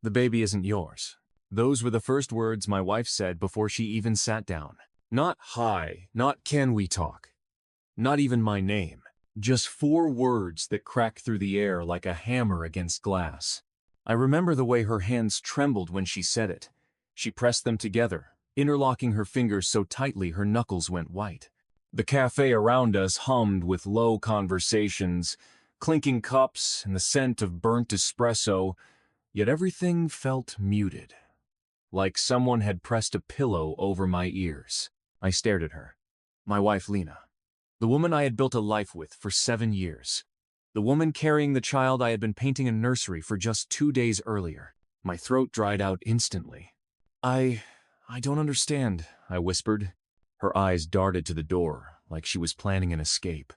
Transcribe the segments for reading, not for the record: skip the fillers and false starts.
The baby isn't yours. Those were the first words my wife said before she even sat down. Not hi, not can we talk. Not even my name. Just 4 words that cracked through the air like a hammer against glass. I remember the way her hands trembled when she said it. She pressed them together, interlocking her fingers so tightly her knuckles went white. The cafe around us hummed with low conversations, clinking cups and the scent of burnt espresso, yet everything felt muted. Like someone had pressed a pillow over my ears. I stared at her. My wife, Lena. The woman I had built a life with for 7 years. The woman carrying the child I had been painting a nursery for just 2 days earlier. My throat dried out instantly. I don't understand, I whispered. Her eyes darted to the door, like she was planning an escape.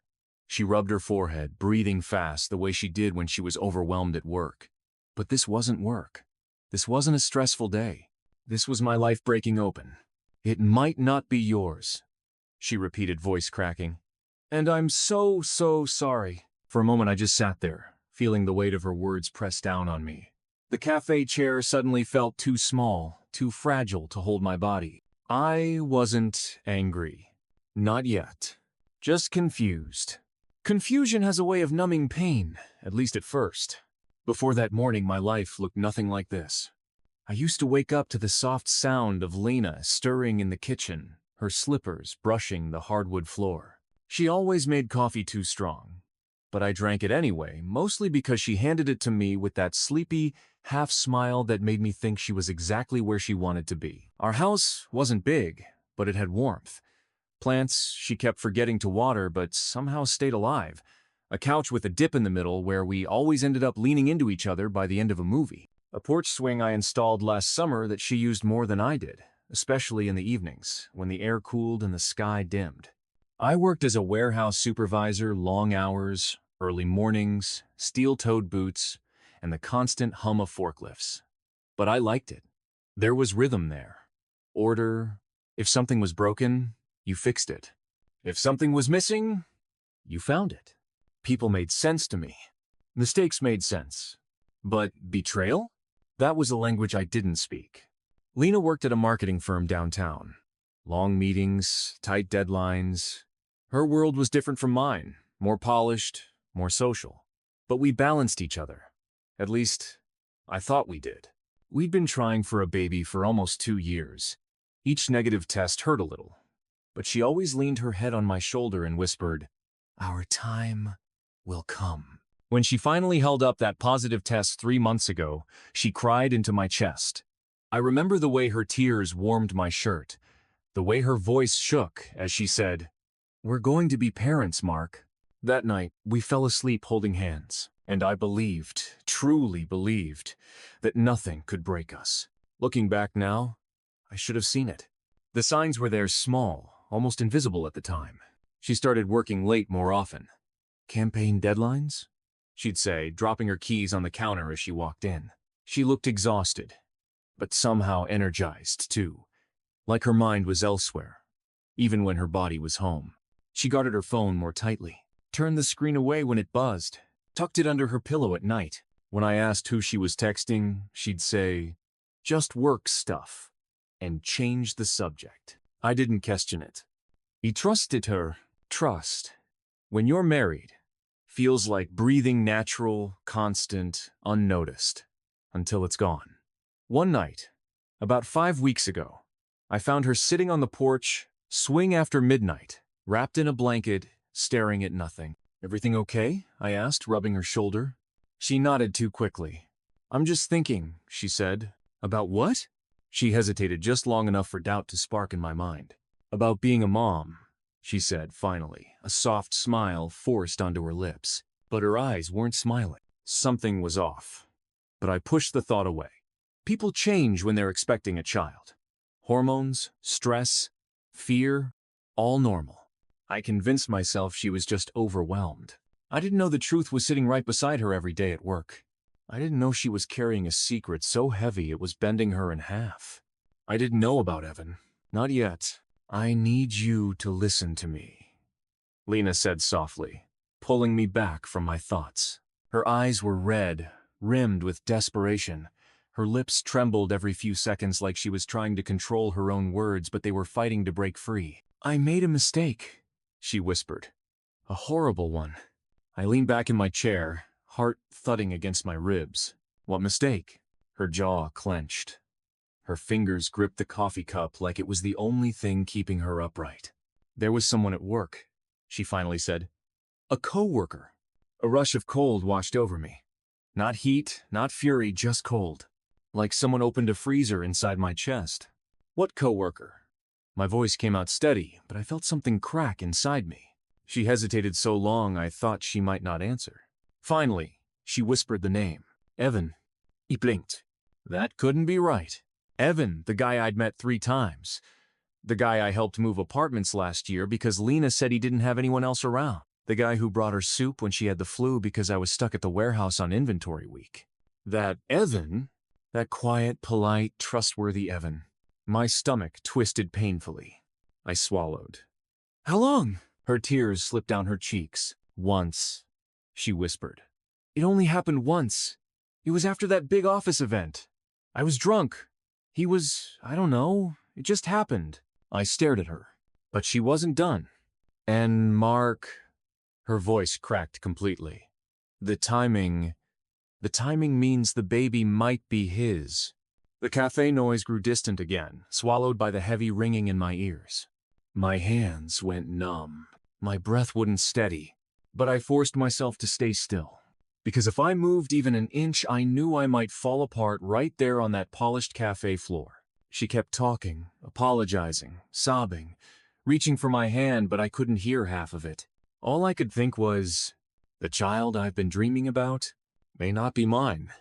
She rubbed her forehead, breathing fast the way she did when she was overwhelmed at work. But this wasn't work. This wasn't a stressful day. This was my life breaking open. It might not be yours, she repeated, voice cracking. And I'm so sorry. For a moment I just sat there, feeling the weight of her words press down on me. The cafe chair suddenly felt too small, too fragile to hold my body. I wasn't angry. Not yet. Just confused. Confusion has a way of numbing pain, at least at first. Before that morning, my life looked nothing like this. I used to wake up to the soft sound of Lena stirring in the kitchen, her slippers brushing the hardwood floor. She always made coffee too strong, but I drank it anyway, mostly because she handed it to me with that sleepy, half smile that made me think she was exactly where she wanted to be. Our house wasn't big, but it had warmth. Plants she kept forgetting to water but somehow stayed alive. A couch with a dip in the middle where we always ended up leaning into each other by the end of a movie. A porch swing I installed last summer that she used more than I did, especially in the evenings, when the air cooled and the sky dimmed. I worked as a warehouse supervisor, long hours, early mornings, steel-toed boots, and the constant hum of forklifts. But I liked it. There was rhythm there. Order. If something was broken, you fixed it. If something was missing, you found it. People made sense to me. Mistakes made sense. But betrayal? That was a language I didn't speak. Lena worked at a marketing firm downtown. Long meetings, tight deadlines. Her world was different from mine, more polished, more social. But we balanced each other. At least, I thought we did. We'd been trying for a baby for almost 2 years. Each negative test hurt a little. But she always leaned her head on my shoulder and whispered, "Our time will come." When she finally held up that positive test 3 months ago, she cried into my chest. I remember the way her tears warmed my shirt, the way her voice shook as she said, "We're going to be parents, Mark." That night, we fell asleep holding hands, and I believed, truly believed, that nothing could break us. Looking back now, I should have seen it. The signs were there, small, almost invisible at the time. She started working late more often. "Campaign deadlines?" she'd say, dropping her keys on the counter as she walked in. She looked exhausted, but somehow energized too, like her mind was elsewhere, even when her body was home. She guarded her phone more tightly, turned the screen away when it buzzed, tucked it under her pillow at night. When I asked who she was texting, she'd say, "Just work stuff," and change the subject. I didn't question it. He trusted her. Trust, when you're married, feels like breathing natural, constant, unnoticed, until it's gone. One night, about 5 weeks ago, I found her sitting on the porch, swing after midnight, wrapped in a blanket, staring at nothing. "Everything okay?" I asked, rubbing her shoulder. She nodded too quickly. "I'm just thinking," she said. "About what?" She hesitated just long enough for doubt to spark in my mind. "About being a mom," she said finally, a soft smile forced onto her lips. But her eyes weren't smiling. Something was off. But I pushed the thought away. People change when they're expecting a child. Hormones, stress, fear, all normal. I convinced myself she was just overwhelmed. I didn't know the truth was sitting right beside her every day at work. I didn't know she was carrying a secret so heavy it was bending her in half. I didn't know about Evan. Not yet. "I need you to listen to me," Lena said softly, pulling me back from my thoughts. Her eyes were red, rimmed with desperation, Her lips trembled every few seconds like she was trying to control her own words, but they were fighting to break free. "I made a mistake," she whispered. "A horrible one." I leaned back in my chair, heart thudding against my ribs. "What mistake?" Her jaw clenched. Her fingers gripped the coffee cup like it was the only thing keeping her upright. "There was someone at work," she finally said. "A coworker." A rush of cold washed over me. Not heat, not fury, just cold. Like someone opened a freezer inside my chest. "What coworker?" My voice came out steady, but I felt something crack inside me. She hesitated so long I thought she might not answer. Finally, she whispered the name. "Evan." He blinked. That couldn't be right. Evan, the guy I'd met 3 times. The guy I helped move apartments last year because Lena said he didn't have anyone else around. The guy who brought her soup when she had the flu because I was stuck at the warehouse on inventory week. That Evan, that quiet, polite, trustworthy Evan. My stomach twisted painfully. I swallowed. "How long?" Her tears slipped down her cheeks. "Once," she whispered. "It only happened once. It was after that big office event. I was drunk. He was, I don't know, it just happened." I stared at her, but she wasn't done. "And Mark," her voice cracked completely. The timing means the baby might be his." The cafe noise grew distant again, swallowed by the heavy ringing in my ears. My hands went numb. My breath wouldn't steady, but I forced myself to stay still. Because if I moved even an inch, I knew I might fall apart right there on that polished cafe floor. She kept talking, apologizing, sobbing, reaching for my hand, but I couldn't hear half of it. All I could think was, the child I've been dreaming about may not be mine.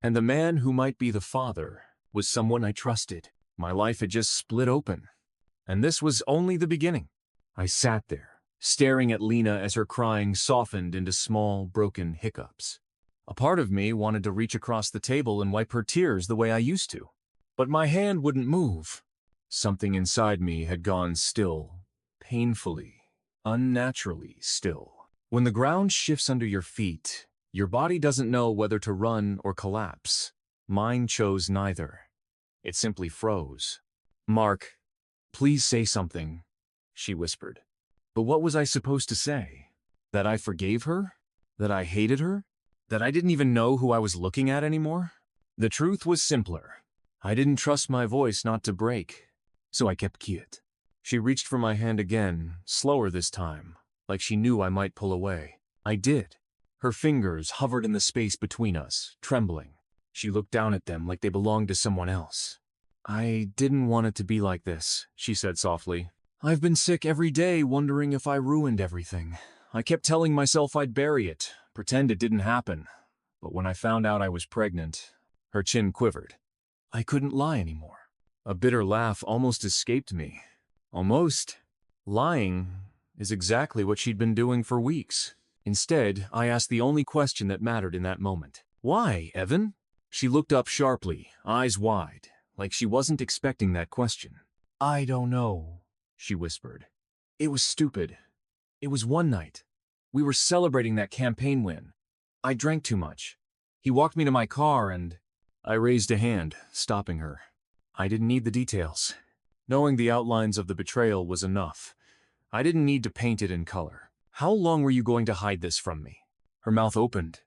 And the man who might be the father was someone I trusted. My life had just split open. And this was only the beginning. I sat there, staring at Lena as her crying softened into small, broken hiccups. A part of me wanted to reach across the table and wipe her tears the way I used to. But my hand wouldn't move. Something inside me had gone still, painfully, unnaturally still. When the ground shifts under your feet, your body doesn't know whether to run or collapse. Mine chose neither. It simply froze. "Mark, please say something," she whispered. But what was I supposed to say? That I forgave her? That I hated her? That I didn't even know who I was looking at anymore? The truth was simpler. I didn't trust my voice not to break, so I kept quiet. She reached for my hand again, slower this time, like she knew I might pull away. I did. Her fingers hovered in the space between us, trembling. She looked down at them like they belonged to someone else. "I didn't want it to be like this," she said softly. "I've been sick every day wondering if I ruined everything. I kept telling myself I'd bury it, pretend it didn't happen. But when I found out I was pregnant," her chin quivered, "I couldn't lie anymore." A bitter laugh almost escaped me. Almost. Lying is exactly what she'd been doing for weeks. Instead, I asked the only question that mattered in that moment. "Why, Evan?" She looked up sharply, eyes wide, like she wasn't expecting that question. "I don't know," she whispered. "It was stupid. It was one night. We were celebrating that campaign win. I drank too much. He walked me to my car and—" I raised a hand, stopping her. I didn't need the details. Knowing the outlines of the betrayal was enough. I didn't need to paint it in color. "How long were you going to hide this from me?" Her mouth opened,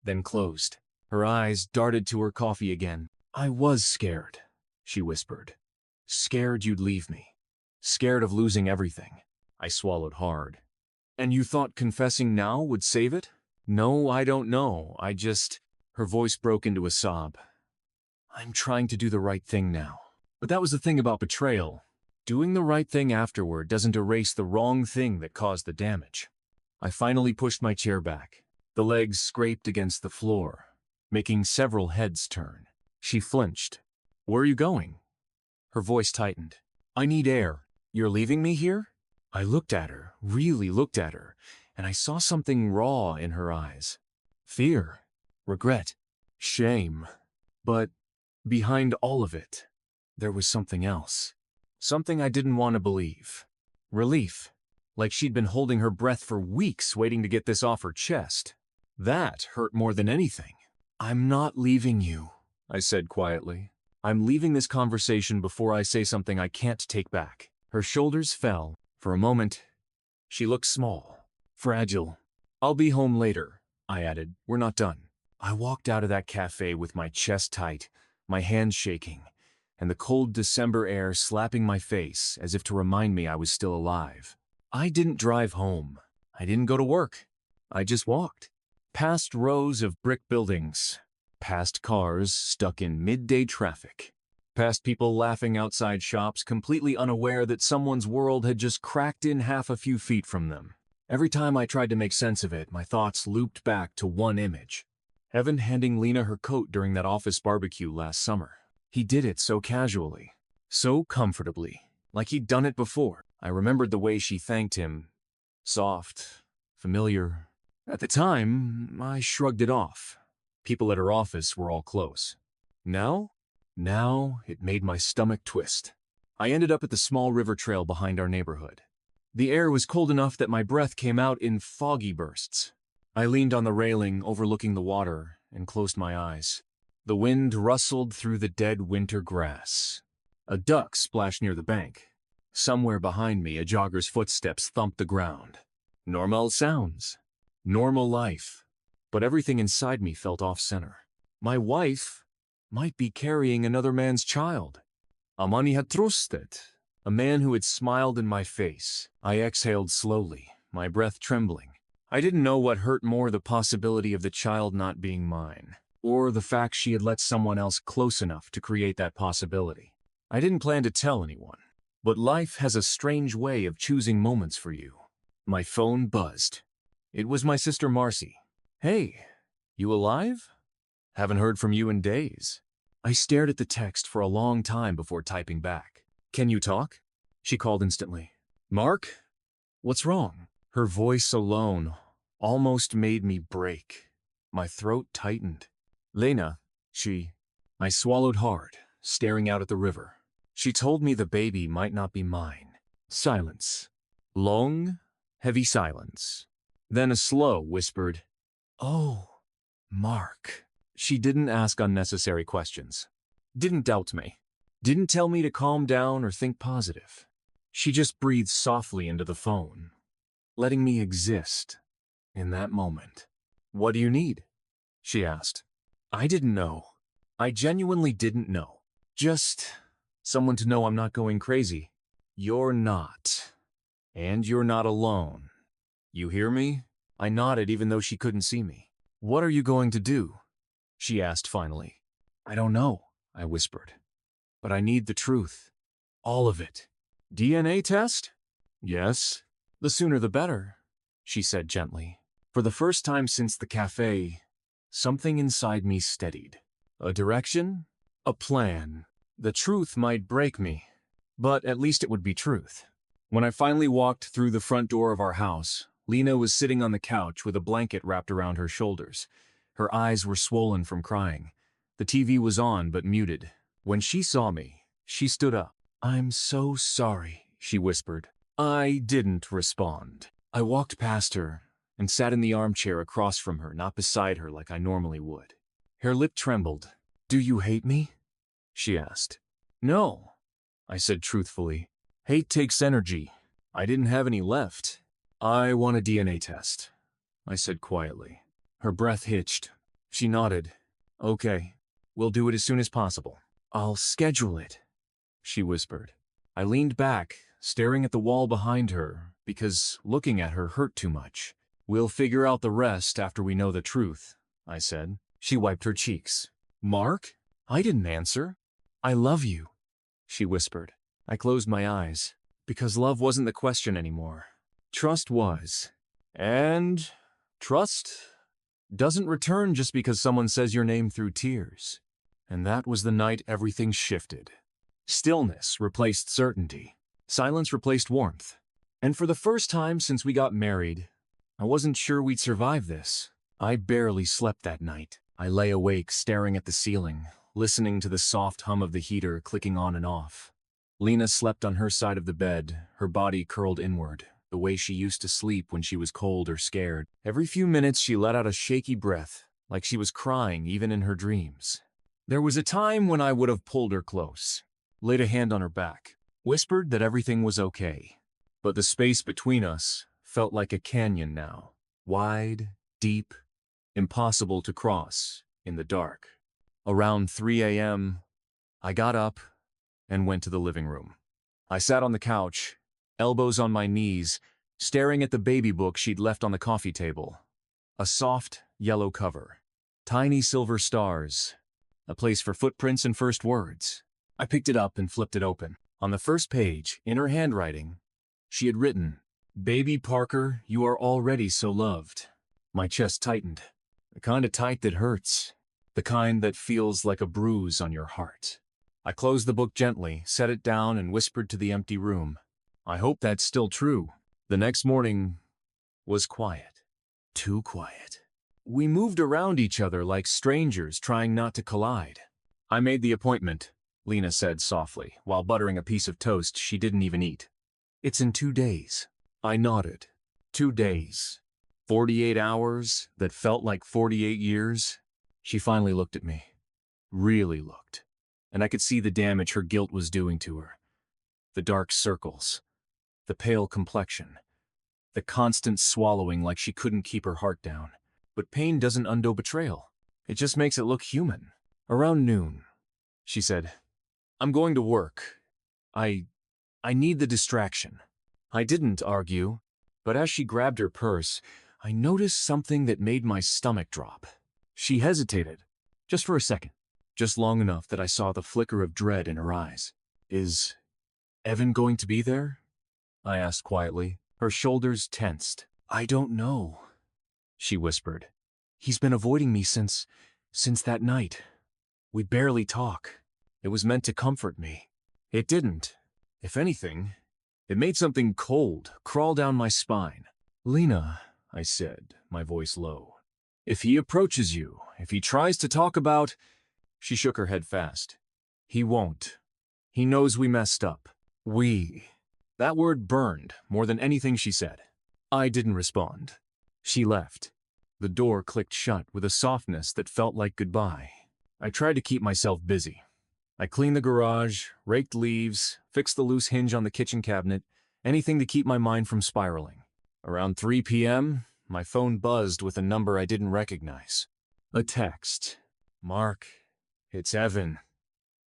then closed. Her eyes darted to her coffee again. "I was scared," she whispered. "Scared you'd leave me. Scared of losing everything." I swallowed hard. "And you thought confessing now would save it?" "No, I don't know. I just—" Her voice broke into a sob. "I'm trying to do the right thing now." But that was the thing about betrayal. Doing the right thing afterward doesn't erase the wrong thing that caused the damage. I finally pushed my chair back. The legs scraped against the floor, making several heads turn. She flinched. "Where are you going?" Her voice tightened. "I need air. You're leaving me here?" I looked at her, really looked at her, and I saw something raw in her eyes. Fear, regret, shame. But behind all of it, there was something else. Something I didn't want to believe. Relief, like she'd been holding her breath for weeks waiting to get this off her chest. That hurt more than anything. "I'm not leaving you," I said quietly. I'm leaving this conversation before I say something I can't take back. Her shoulders fell. For a moment, she looked small, fragile. I'll be home later, I added. We're not done. I walked out of that cafe with my chest tight, my hands shaking, and the cold December air slapping my face as if to remind me I was still alive. I didn't drive home. I didn't go to work. I just walked. Past rows of brick buildings, past cars stuck in midday traffic, past people laughing outside shops completely unaware that someone's world had just cracked in half a few feet from them. Every time I tried to make sense of it, my thoughts looped back to one image. Evan handing Lena her coat during that office barbecue last summer. He did it so casually, so comfortably, like he'd done it before. I remembered the way she thanked him. Soft, familiar. At the time, I shrugged it off. People at her office were all close. Now it made my stomach twist. I ended up at the small river trail behind our neighborhood. The air was cold enough that my breath came out in foggy bursts. I leaned on the railing overlooking the water and closed my eyes. The wind rustled through the dead winter grass. A duck splashed near the bank. Somewhere behind me, a jogger's footsteps thumped the ground. Normal sounds. Normal life. But everything inside me felt off-center. My wife might be carrying another man's child. A man I had trusted. A man who had smiled in my face. I exhaled slowly, my breath trembling. I didn't know what hurt more, the possibility of the child not being mine, or the fact she had let someone else close enough to create that possibility. I didn't plan to tell anyone, but life has a strange way of choosing moments for you. My phone buzzed. It was my sister Marcy. Hey, you alive? Haven't heard from you in days. I stared at the text for a long time before typing back. Can you talk? She called instantly. Mark? What's wrong? Her voice alone almost made me break. My throat tightened. Lena, I swallowed hard, staring out at the river. She told me the baby might not be mine. Silence. Long, heavy silence. Then a slow, whispered, "Oh, Mark." She didn't ask unnecessary questions. Didn't doubt me. Didn't tell me to calm down or think positive. She just breathed softly into the phone, letting me exist in that moment. What do you need? She asked. I didn't know. I genuinely didn't know. Just someone to know I'm not going crazy. You're not. And you're not alone. You hear me? I nodded even though she couldn't see me. What are you going to do? She asked finally. I don't know, I whispered. But I need the truth. All of it. DNA test? Yes. The sooner the better, she said gently. For the first time since the cafe, something inside me steadied. A direction? A plan. The truth might break me, but at least it would be truth. When I finally walked through the front door of our house, Lena was sitting on the couch with a blanket wrapped around her shoulders. Her eyes were swollen from crying. The TV was on but muted. When she saw me, she stood up. I'm so sorry, she whispered. I didn't respond. I walked past her and sat in the armchair across from her, not beside her like I normally would. Her lip trembled. Do you hate me? She asked. No, I said truthfully. Hate takes energy. I didn't have any left. I want a DNA test, I said quietly. Her breath hitched. She nodded. Okay, we'll do it as soon as possible. I'll schedule it, she whispered. I leaned back, staring at the wall behind her, because looking at her hurt too much. We'll figure out the rest after we know the truth, I said. She wiped her cheeks. Mark? I didn't answer. I love you, she whispered. I closed my eyes, because love wasn't the question anymore. Trust was. And trust doesn't return just because someone says your name through tears. And that was the night everything shifted. Stillness replaced certainty. Silence replaced warmth. And for the first time since we got married, I wasn't sure we'd survive this. I barely slept that night. I lay awake staring at the ceiling, listening to the soft hum of the heater clicking on and off. Lena slept on her side of the bed, her body curled inward, the way she used to sleep when she was cold or scared. Every few minutes she let out a shaky breath, like she was crying even in her dreams. There was a time when I would have pulled her close, laid a hand on her back, whispered that everything was okay. But the space between us felt like a canyon now, wide, deep, impossible to cross in the dark. Around 3 a.m., I got up and went to the living room. I sat on the couch, elbows on my knees, staring at the baby book she'd left on the coffee table. A soft, yellow cover. Tiny silver stars. A place for footprints and first words. I picked it up and flipped it open. On the first page, in her handwriting, she had written, "Baby Parker, you are already so loved." My chest tightened. The kind of tight that hurts. The kind that feels like a bruise on your heart. I closed the book gently, set it down, and whispered to the empty room. I hope that's still true. The next morning was quiet. Too quiet. We moved around each other like strangers trying not to collide. "I made the appointment," Lena said softly, while buttering a piece of toast she didn't even eat. "It's in 2 days. I nodded. 2 days. 48 hours that felt like 48 years. She finally looked at me. Really looked. And I could see the damage her guilt was doing to her. The dark circles. The pale complexion. The constant swallowing like she couldn't keep her heart down. But pain doesn't undo betrayal. It just makes it look human. Around noon, she said, "I'm going to work. I need the distraction." I didn't argue, but as she grabbed her purse, I noticed something that made my stomach drop. She hesitated, just for a second, just long enough that I saw the flicker of dread in her eyes. "Is Evan going to be there?" I asked quietly. Her shoulders tensed. "I don't know," she whispered. "He's been avoiding me since that night. We barely talk. It was meant to comfort me. It didn't. If anything, it made something cold crawl down my spine." "Lena," I said, my voice low. "If he approaches you, if he tries to talk about—" She shook her head fast. "He won't. He knows we messed up. We." That word burned more than anything she said. I didn't respond. She left. The door clicked shut with a softness that felt like goodbye. I tried to keep myself busy. I cleaned the garage, raked leaves, fixed the loose hinge on the kitchen cabinet, anything to keep my mind from spiraling. Around 3 p.m., my phone buzzed with a number I didn't recognize. A text. "Mark, it's Evan.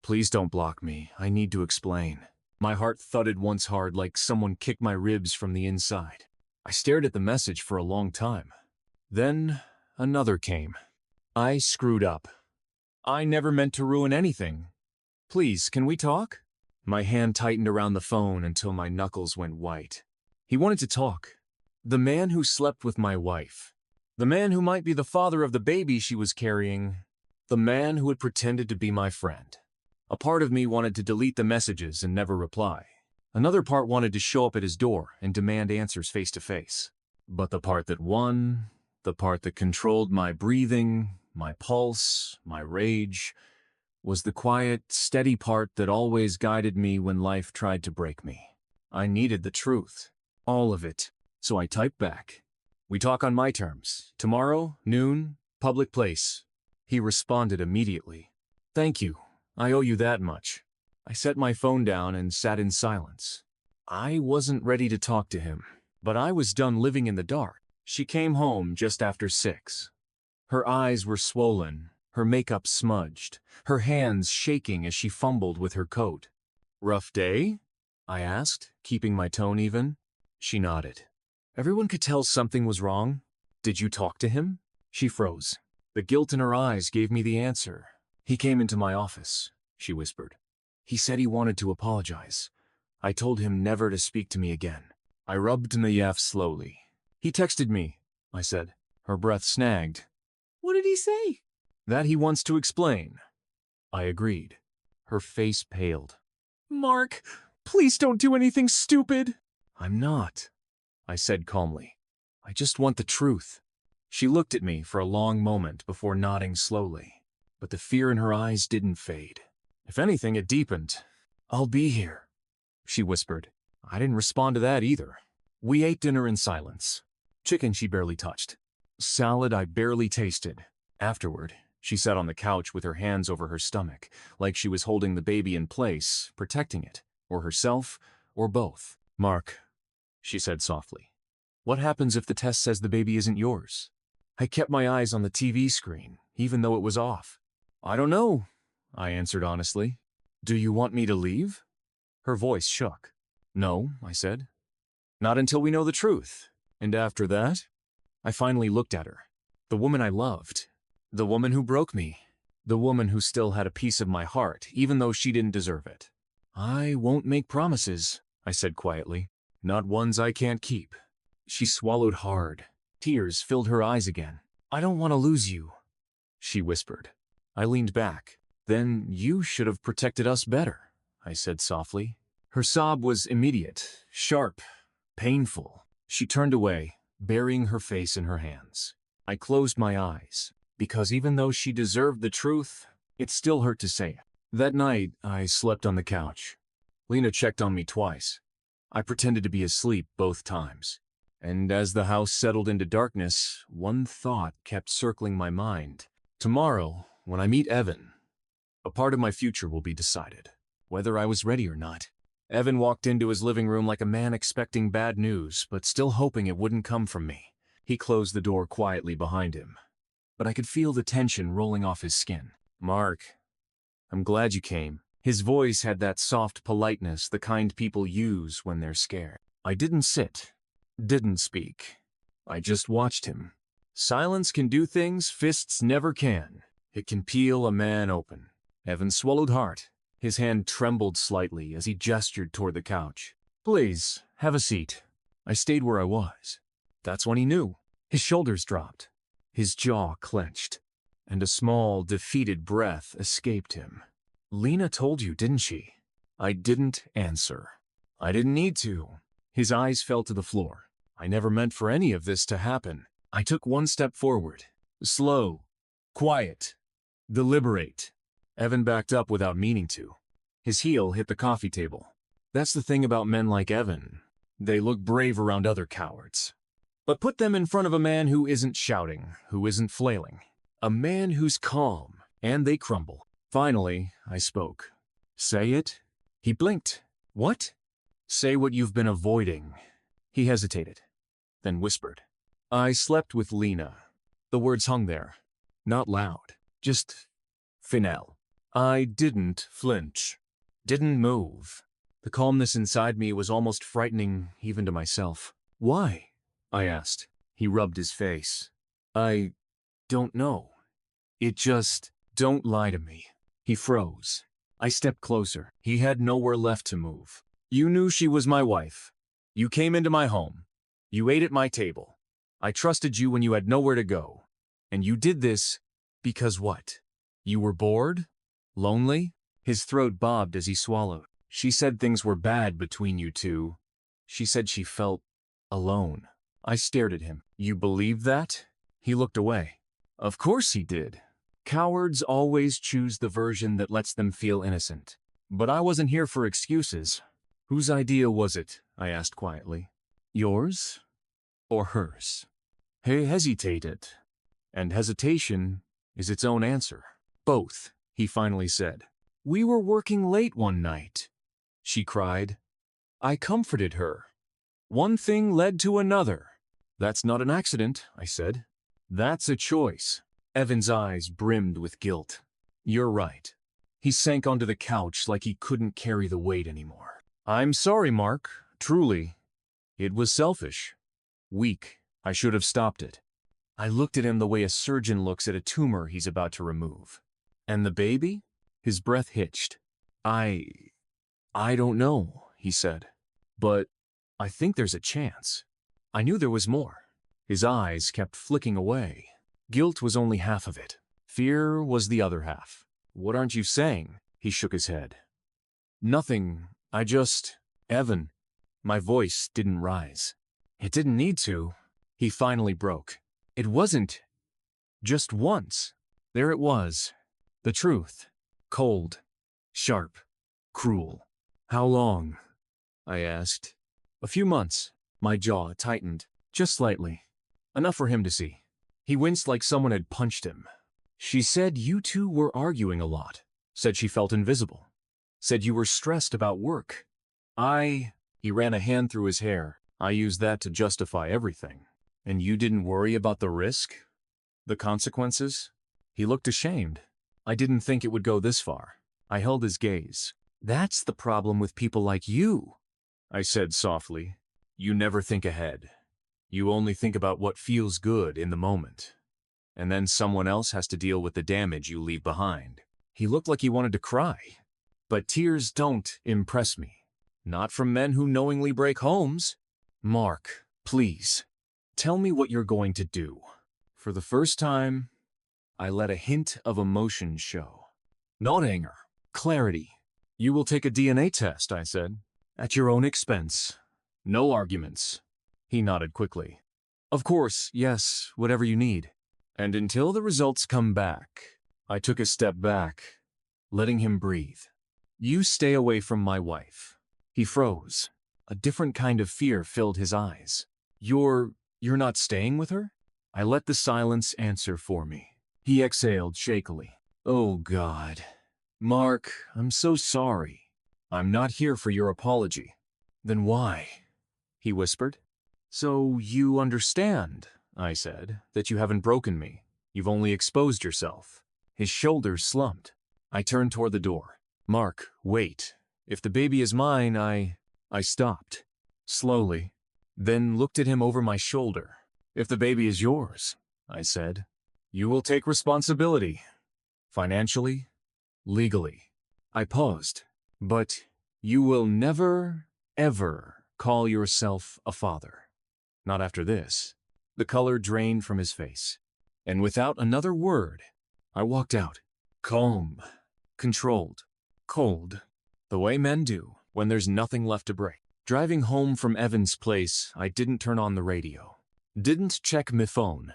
Please don't block me. I need to explain." My heart thudded once hard like someone kicked my ribs from the inside. I stared at the message for a long time. Then another came. "I screwed up. I never meant to ruin anything. Please, can we talk?" My hand tightened around the phone until my knuckles went white. He wanted to talk. The man who slept with my wife. The man who might be the father of the baby she was carrying. The man who had pretended to be my friend. A part of me wanted to delete the messages and never reply. Another part wanted to show up at his door and demand answers face to face. But the part that won, the part that controlled my breathing, my pulse, my rage, was the quiet, steady part that always guided me when life tried to break me. I needed the truth. All of it. So I typed back. "We talk on my terms. Tomorrow, noon, public place." He responded immediately. "Thank you. I owe you that much." I set my phone down and sat in silence. I wasn't ready to talk to him, but I was done living in the dark. She came home just after 6. Her eyes were swollen, her makeup smudged, her hands shaking as she fumbled with her coat. "Rough day?" I asked, keeping my tone even. She nodded. "Everyone could tell something was wrong. Did you talk to him?" She froze. The guilt in her eyes gave me the answer. "He came into my office," she whispered. "He said he wanted to apologize. I told him never to speak to me again." I rubbed my yaff slowly. "He texted me," I said. Her breath snagged. "What did he say?" "That he wants to explain." I agreed. Her face paled. "Mark, please don't do anything stupid." "I'm not," I said calmly. "I just want the truth." She looked at me for a long moment before nodding slowly. But the fear in her eyes didn't fade. If anything, it deepened. "I'll be here," she whispered. I didn't respond to that either. We ate dinner in silence. Chicken she barely touched. Salad I barely tasted. Afterward, She sat on the couch with her hands over her stomach, like she was holding the baby in place, protecting it, or herself, or both. "Mark," she said softly, "what happens if the test says the baby isn't yours?" I kept my eyes on the TV screen, even though it was off. "I don't know," I answered honestly. "Do you want me to leave?" Her voice shook. "No," I said. "Not until we know the truth. And after that?" I finally looked at her. The woman I loved. The woman who broke me. The woman who still had a piece of my heart, even though she didn't deserve it. "I won't make promises," I said quietly. "Not ones I can't keep." She swallowed hard. Tears filled her eyes again. "I don't want to lose you," she whispered. I leaned back. "Then you should have protected us better," I said softly. Her sob was immediate, sharp, painful. She turned away, burying her face in her hands. I closed my eyes, because even though she deserved the truth, it still hurt to say it. That night, I slept on the couch. Lena checked on me twice. I pretended to be asleep both times. And as the house settled into darkness, one thought kept circling my mind. Tomorrow, when I meet Evan, a part of my future will be decided, whether I was ready or not. Evan walked into his living room like a man expecting bad news, but still hoping it wouldn't come from me. He closed the door quietly behind him, but I could feel the tension rolling off his skin. "Mark, I'm glad you came." His voice had that soft politeness, the kind people use when they're scared. I didn't sit, didn't speak. I just watched him. Silence can do things fists never can. It can peel a man open. Evan swallowed hard. His hand trembled slightly as he gestured toward the couch. "Please, have a seat." I stayed where I was. That's when he knew. His shoulders dropped. His jaw clenched, and a small, defeated breath escaped him. "Lena told you, didn't she?" I didn't answer. I didn't need to. His eyes fell to the floor. I never meant for any of this to happen. I took one step forward. Slow, quiet, deliberate. Evan backed up without meaning to. His heel hit the coffee table. That's the thing about men like Evan. They look brave around other cowards. But put them in front of a man who isn't shouting, who isn't flailing. A man who's calm, and they crumble. Finally, I spoke. "Say it?" He blinked. "What?" "Say what you've been avoiding." He hesitated, then whispered. "I slept with Lena." The words hung there. Not loud, just finale. I didn't flinch, didn't move. The calmness inside me was almost frightening even to myself. "Why?" I asked. He rubbed his face. "I don't know. It just, don't lie to me." He froze. I stepped closer. He had nowhere left to move. "You knew she was my wife. You came into my home. You ate at my table. I trusted you when you had nowhere to go. And you did this because what? You were bored? Lonely?" His throat bobbed as he swallowed. "She said things were bad between you two. She said she felt alone." I stared at him. "You believe that?" He looked away. Of course he did. Cowards always choose the version that lets them feel innocent. But I wasn't here for excuses. "Whose idea was it?" I asked quietly. "Yours or hers?" He hesitated, and hesitation is its own answer. "Both," he finally said. "We were working late one night," she cried. I comforted her. One thing led to another. "That's not an accident," I said. "That's a choice." Evan's eyes brimmed with guilt. "You're right." He sank onto the couch like he couldn't carry the weight anymore. "I'm sorry, Mark. Truly. It was selfish. Weak. I should have stopped it." I looked at him the way a surgeon looks at a tumor he's about to remove. "And the baby?" His breath hitched. I don't know," he said. "But I think there's a chance." I knew there was more. His eyes kept flicking away. Guilt was only half of it. Fear was the other half. "What aren't you saying?" He shook his head. "Nothing. Evan." My voice didn't rise. It didn't need to. He finally broke. "It wasn't just once." There it was. The truth. Cold. Sharp. Cruel. "How long?" I asked. "A few months." My jaw tightened, just slightly. Enough for him to see. He winced like someone had punched him. She said you two were arguing a lot. Said she felt invisible. Said you were stressed about work. He ran a hand through his hair. I used that to justify everything. And you didn't worry about the risk? The consequences? He looked ashamed. I didn't think it would go this far. I held his gaze. That's the problem with people like you, I said softly. You never think ahead. You only think about what feels good in the moment. And then someone else has to deal with the damage you leave behind. He looked like he wanted to cry. But tears don't impress me. Not from men who knowingly break homes. Mark, please, tell me what you're going to do. For the first time, I let a hint of emotion show. Not anger, clarity. You will take a DNA test, I said. At your own expense. No arguments. He nodded quickly. Of course, yes, whatever you need. And until the results come back, I took a step back, letting him breathe. You stay away from my wife. He froze. A different kind of fear filled his eyes. You're not staying with her? I let the silence answer for me. He exhaled shakily. Oh, God. Mark, I'm so sorry. I'm not here for your apology. Then why? He whispered. So you understand, I said, that you haven't broken me. You've only exposed yourself. His shoulders slumped. I turned toward the door. Mark, wait. If the baby is mine, I stopped. Slowly. Then looked at him over my shoulder. If the baby is yours, I said, you will take responsibility. Financially, legally. I paused. But you will never, ever call yourself a father. Not after this. The color drained from his face. And without another word, I walked out. Calm. Controlled. Cold. The way men do when there's nothing left to break. Driving home from Evan's place, I didn't turn on the radio. Didn't check my phone.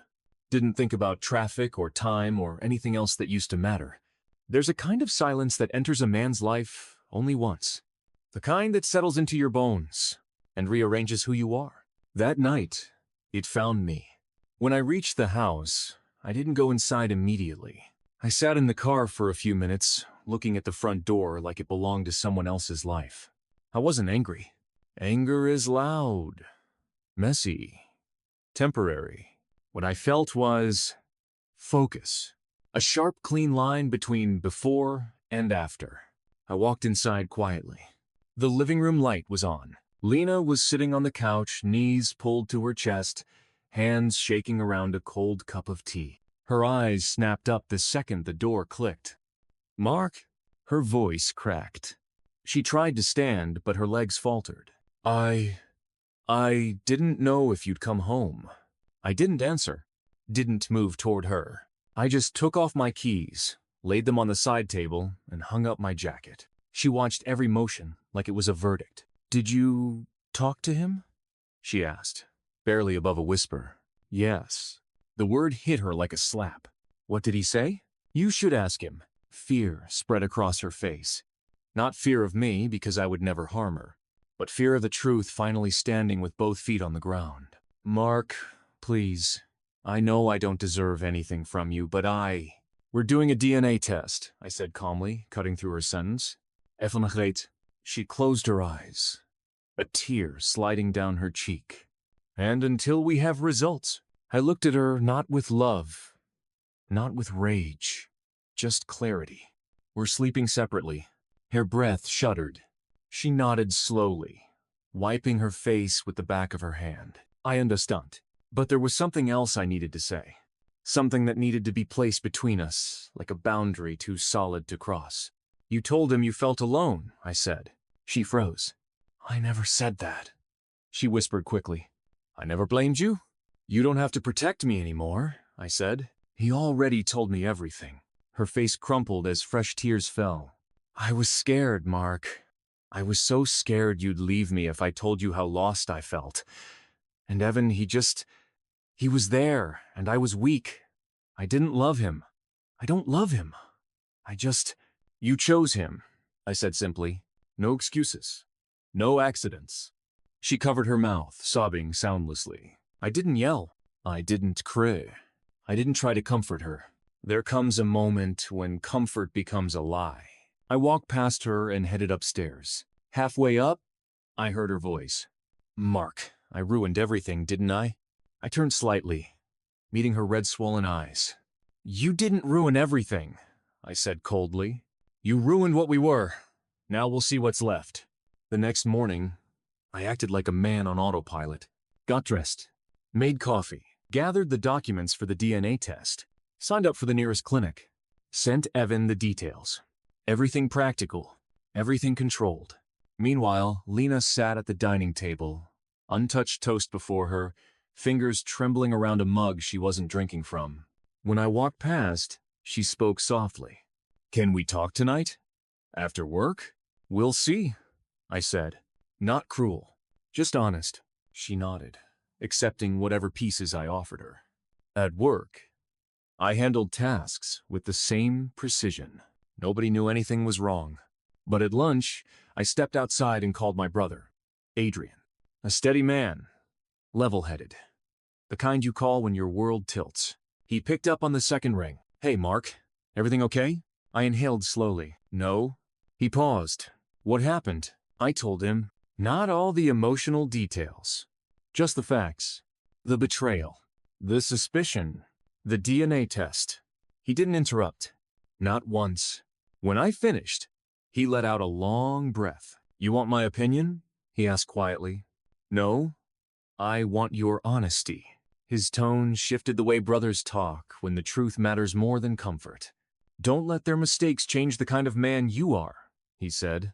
Didn't think about traffic or time or anything else that used to matter. There's a kind of silence that enters a man's life only once. The kind that settles into your bones and rearranges who you are. That night, it found me. When I reached the house, I didn't go inside immediately. I sat in the car for a few minutes, looking at the front door like it belonged to someone else's life. I wasn't angry. Anger is loud, messy, temporary. What I felt was focus. A sharp, clean line between before and after. I walked inside quietly. The living room light was on. Lena was sitting on the couch, knees pulled to her chest, hands shaking around a cold cup of tea. Her eyes snapped up the second the door clicked. Mark? Her voice cracked. She tried to stand, but her legs faltered. I didn't know if you'd come home. I didn't answer. Didn't move toward her. I just took off my keys, laid them on the side table, and hung up my jacket. She watched every motion like it was a verdict. Did you talk to him? She asked, barely above a whisper. Yes. The word hit her like a slap. What did he say? You should ask him. Fear spread across her face. Not fear of me, because I would never harm her, but fear of the truth finally standing with both feet on the ground. Mark, please. I know I don't deserve anything from you, but We're doing a DNA test, I said calmly, cutting through her sentence. Even great. She closed her eyes, a tear sliding down her cheek. And until we have results. I looked at her not with love, not with rage, just clarity. We're sleeping separately. Her breath shuddered. She nodded slowly, wiping her face with the back of her hand. I understand. But there was something else I needed to say. Something that needed to be placed between us, like a boundary too solid to cross. You told him you felt alone, I said. She froze. I never said that. She whispered quickly. I never blamed you. You don't have to protect me anymore, I said. He already told me everything. Her face crumpled as fresh tears fell. I was scared, Mark. I was so scared you'd leave me if I told you how lost I felt. And Evan, he was there, and I was weak. I didn't love him. I don't love him. You chose him, I said simply. No excuses. No accidents. She covered her mouth, sobbing soundlessly. I didn't yell. I didn't cry. I didn't try to comfort her. There comes a moment when comfort becomes a lie. I walked past her and headed upstairs. Halfway up, I heard her voice. Mark, I ruined everything, didn't I? I turned slightly, meeting her red swollen eyes. You didn't ruin everything, I said coldly. You ruined what we were. Now we'll see what's left. The next morning, I acted like a man on autopilot. Got dressed, made coffee, gathered the documents for the DNA test, signed up for the nearest clinic, sent Evan the details. Everything practical, everything controlled. Meanwhile, Lena sat at the dining table, untouched toast before her, fingers trembling around a mug she wasn't drinking from. When I walked past, she spoke softly. Can we talk tonight? After work? We'll see, I said. Not cruel, just honest. She nodded, accepting whatever pieces I offered her. At work, I handled tasks with the same precision. Nobody knew anything was wrong. But at lunch, I stepped outside and called my brother, Adrian. A steady man, level-headed. The kind you call when your world tilts. He picked up on the second ring. Hey, Mark, everything okay? I inhaled slowly. No. He paused. What happened? I told him. Not all the emotional details. Just the facts. The betrayal. The suspicion. The DNA test. He didn't interrupt. Not once. When I finished, he let out a long breath. You want my opinion? He asked quietly. No. I want your honesty. His tone shifted the way brothers talk when the truth matters more than comfort. Don't let their mistakes change the kind of man you are, he said.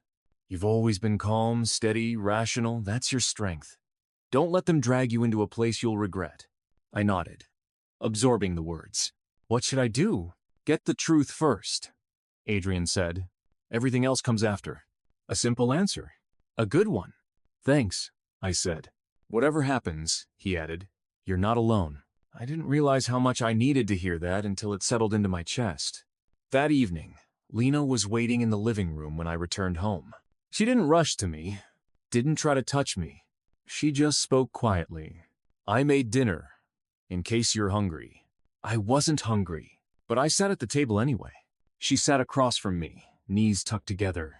You've always been calm, steady, rational. That's your strength. Don't let them drag you into a place you'll regret. I nodded, absorbing the words. What should I do? Get the truth first, Adrian said. Everything else comes after. A simple answer. A good one. Thanks, I said. Whatever happens, he added, you're not alone. I didn't realize how much I needed to hear that until it settled into my chest. That evening, Lena was waiting in the living room when I returned home. She didn't rush to me, didn't try to touch me. She just spoke quietly. I made dinner, in case you're hungry. I wasn't hungry, but I sat at the table anyway. She sat across from me, knees tucked together,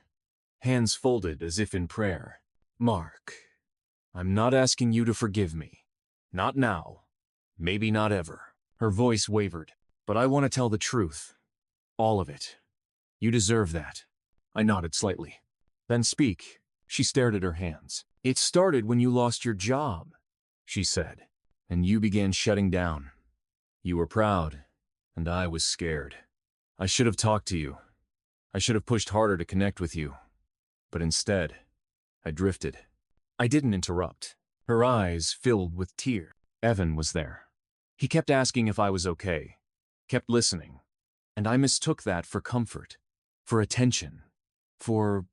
hands folded as if in prayer. Mark, I'm not asking you to forgive me. Not now. Maybe not ever. Her voice wavered. But I want to tell the truth. All of it. You deserve that. I nodded slightly. Then speak. She stared at her hands. It started when you lost your job, she said, and you began shutting down. You were proud, and I was scared. I should have talked to you. I should have pushed harder to connect with you. But instead, I drifted. I didn't interrupt. Her eyes filled with tears. Evan was there. He kept asking if I was okay, kept listening, and I mistook that for comfort, for attention, for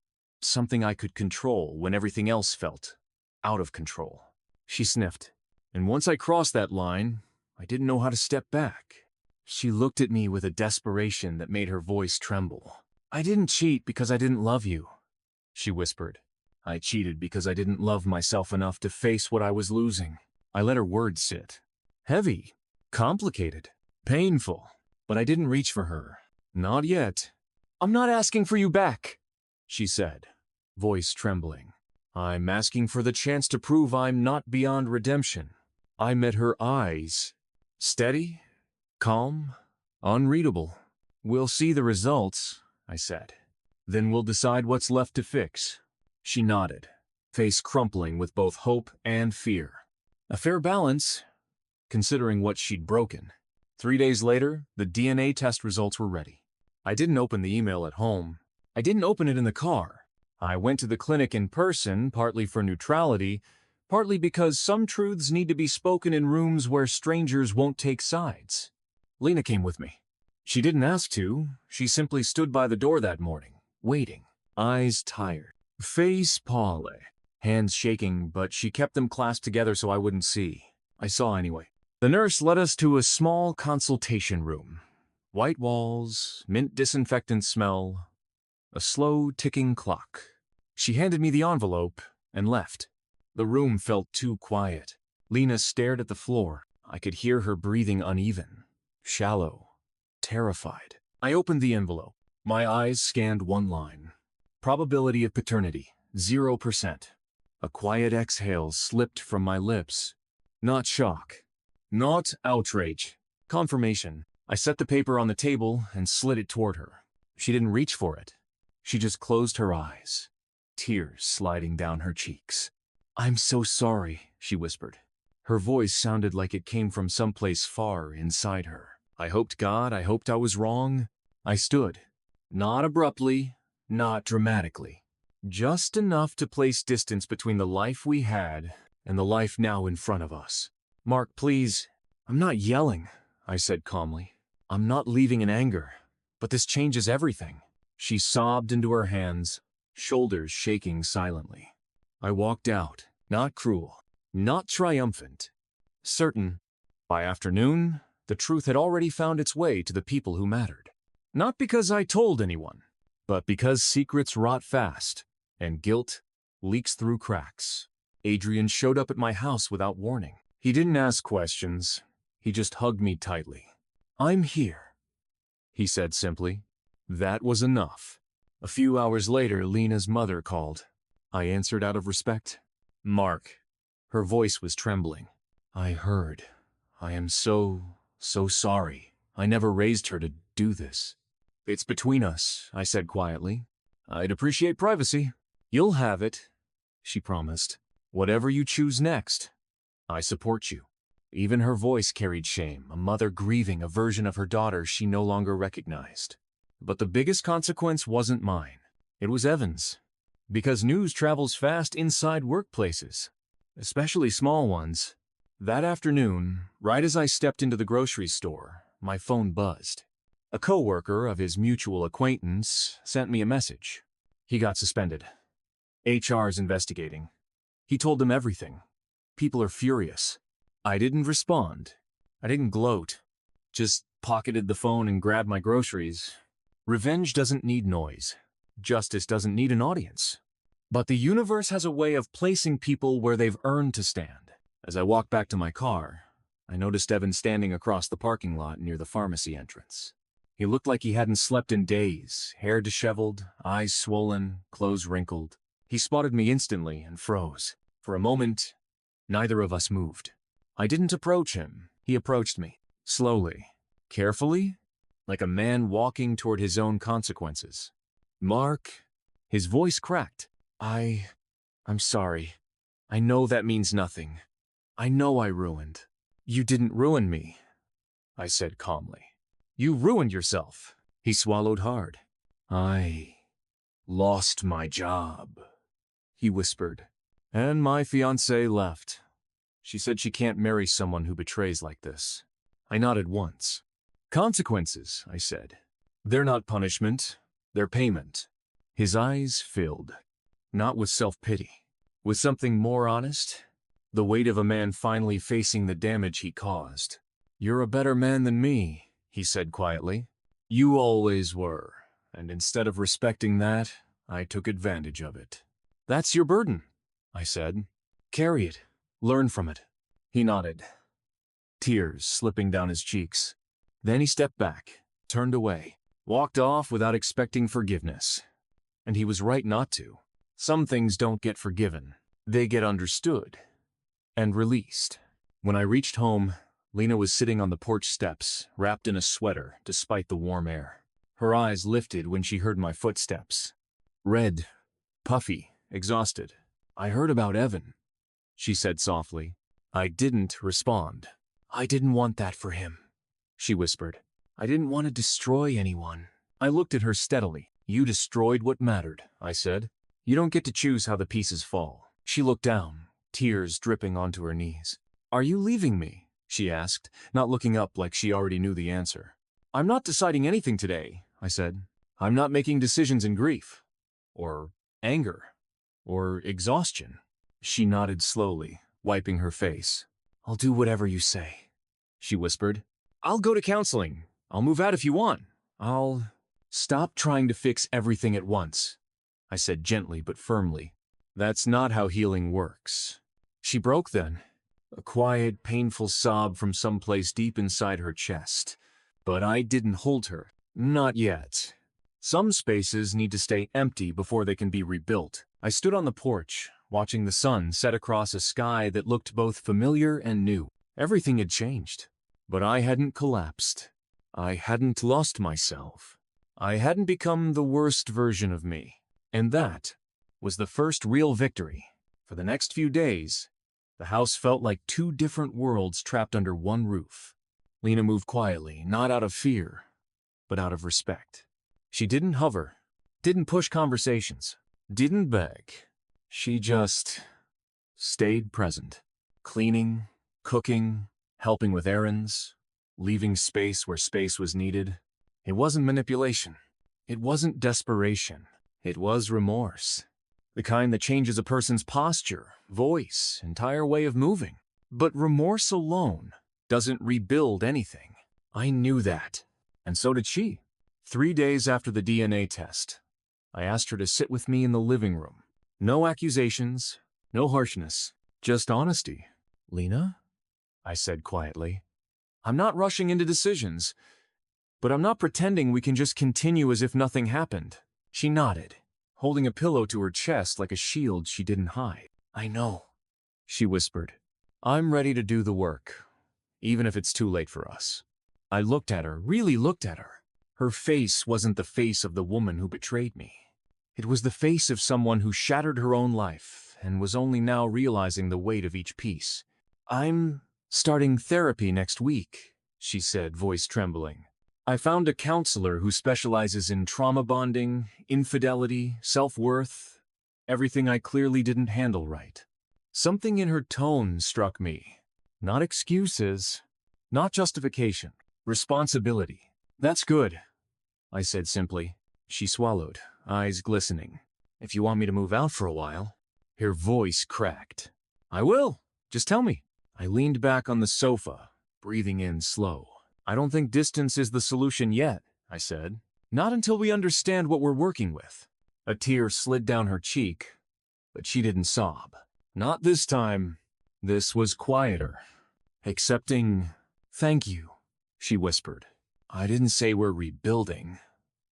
something I could control when everything else felt out of control. She sniffed, and once I crossed that line, I didn't know how to step back. She looked at me with a desperation that made her voice tremble. I didn't cheat because I didn't love you, she whispered. I cheated because I didn't love myself enough to face what I was losing. I let her words sit. Heavy, complicated, painful, but I didn't reach for her. Not yet. I'm not asking for you back, she said, voice trembling. I'm asking for the chance to prove I'm not beyond redemption. I met her eyes. Steady, calm, unreadable. We'll see the results, I said. Then we'll decide what's left to fix. She nodded, face crumpling with both hope and fear. A fair balance, considering what she'd broken. 3 days later, the DNA test results were ready. I didn't open the email at home. I didn't open it in the car. I went to the clinic in person, partly for neutrality, partly because some truths need to be spoken in rooms where strangers won't take sides. Lena came with me. She didn't ask to. She simply stood by the door that morning, waiting, eyes tired, face pale, hands shaking, but she kept them clasped together so I wouldn't see. I saw anyway. The nurse led us to a small consultation room. White walls, mint disinfectant smell, a slow ticking clock. She handed me the envelope and left. The room felt too quiet. Lena stared at the floor. I could hear her breathing uneven, shallow, terrified. I opened the envelope. My eyes scanned one line. Probability of paternity, 0%. A quiet exhale slipped from my lips. Not shock. Not outrage. Confirmation. I set the paper on the table and slid it toward her. She didn't reach for it. She just closed her eyes, tears sliding down her cheeks. "I'm so sorry," she whispered. Her voice sounded like it came from someplace far inside her. I hoped I was wrong. I stood. Not abruptly, not dramatically. Just enough to place distance between the life we had and the life now in front of us. "Mark, please." "I'm not yelling," I said calmly. "I'm not leaving in anger. But this changes everything." She sobbed into her hands, shoulders shaking silently. I walked out, not cruel, not triumphant, certain. By afternoon, the truth had already found its way to the people who mattered. Not because I told anyone, but because secrets rot fast, and guilt leaks through cracks. Adrian showed up at my house without warning. He didn't ask questions. He just hugged me tightly. "I'm here," he said simply. That was enough. A few hours later, Lena's mother called. I answered out of respect. "Mark." Her voice was trembling. "I heard. I am so sorry. I never raised her to do this." "It's between us," I said quietly. "I'd appreciate privacy." "You'll have it," she promised. "Whatever you choose next, I support you." Even her voice carried shame, a mother grieving a version of her daughter she no longer recognized. But the biggest consequence wasn't mine. It was Evan's. Because news travels fast inside workplaces, especially small ones. That afternoon, right as I stepped into the grocery store, my phone buzzed. A coworker of his mutual acquaintance sent me a message. He got suspended. HR's investigating. He told them everything. People are furious. I didn't respond. I didn't gloat. Just pocketed the phone and grabbed my groceries. Revenge doesn't need noise. Justice doesn't need an audience. But the universe has a way of placing people where they've earned to stand. As I walked back to my car, I noticed Evan standing across the parking lot near the pharmacy entrance. He looked like he hadn't slept in days, hair disheveled, eyes swollen, clothes wrinkled. He spotted me instantly and froze. For a moment, neither of us moved. I didn't approach him. He approached me. Slowly, carefully, like a man walking toward his own consequences. "Mark," his voice cracked. I'm sorry. I know that means nothing. I know I ruined." "You didn't ruin me," I said calmly. "You ruined yourself." He swallowed hard. "I lost my job," he whispered. "And my fiancée left. She said she can't marry someone who betrays like this." I nodded once. "Consequences," I said. "They're not punishment. They're payment." His eyes filled. Not with self-pity. With something more honest. The weight of a man finally facing the damage he caused. "You're a better man than me," he said quietly. "You always were. And instead of respecting that, I took advantage of it." "That's your burden," I said. "Carry it. Learn from it." He nodded, tears slipping down his cheeks. Then he stepped back, turned away, walked off without expecting forgiveness. And he was right not to. Some things don't get forgiven. They get understood and released. When I reached home, Lena was sitting on the porch steps, wrapped in a sweater despite the warm air. Her eyes lifted when she heard my footsteps. Red, puffy, exhausted. "I heard about Evan," she said softly. I didn't respond. "I didn't want that for him," she whispered. "I didn't want to destroy anyone." I looked at her steadily. "You destroyed what mattered," I said. "You don't get to choose how the pieces fall." She looked down, tears dripping onto her knees. "Are you leaving me?" she asked, not looking up like she already knew the answer. "I'm not deciding anything today," I said. "I'm not making decisions in grief, or anger, or exhaustion." She nodded slowly, wiping her face. "I'll do whatever you say," she whispered. "I'll go to counseling. I'll move out if you want. I'll stop trying to fix everything at once," I said gently but firmly. "That's not how healing works." She broke then, a quiet, painful sob from someplace deep inside her chest. But I didn't hold her. Not yet. Some spaces need to stay empty before they can be rebuilt. I stood on the porch, watching the sun set across a sky that looked both familiar and new. Everything had changed. But I hadn't collapsed. I hadn't lost myself. I hadn't become the worst version of me. And that was the first real victory. For the next few days, the house felt like two different worlds trapped under one roof. Lena moved quietly, not out of fear, but out of respect. She didn't hover, didn't push conversations, didn't beg. She just stayed present, cleaning, cooking, helping with errands, leaving space where space was needed. It wasn't manipulation. It wasn't desperation. It was remorse. The kind that changes a person's posture, voice, entire way of moving. But remorse alone doesn't rebuild anything. I knew that, and so did she. 3 days after the DNA test, I asked her to sit with me in the living room. No accusations, no harshness, just honesty. "Lena," I said quietly, "I'm not rushing into decisions, but I'm not pretending we can just continue as if nothing happened." She nodded, holding a pillow to her chest like a shield she didn't hide. "I know," she whispered. "I'm ready to do the work, even if it's too late for us." I looked at her, really looked at her. Her face wasn't the face of the woman who betrayed me. It was the face of someone who shattered her own life and was only now realizing the weight of each piece. "I'm starting therapy next week," she said, voice trembling. "I found a counselor who specializes in trauma bonding, infidelity, self-worth, everything I clearly didn't handle right." Something in her tone struck me. Not excuses, not justification, responsibility. "That's good," I said simply. She swallowed, eyes glistening. "If you want me to move out for a while." Her voice cracked. "I will. Just tell me." I leaned back on the sofa, breathing in slow. "I don't think distance is the solution yet," I said. "Not until we understand what we're working with." A tear slid down her cheek, but she didn't sob. Not this time. This was quieter. "Accepting, thank you," she whispered. "I didn't say we're rebuilding,"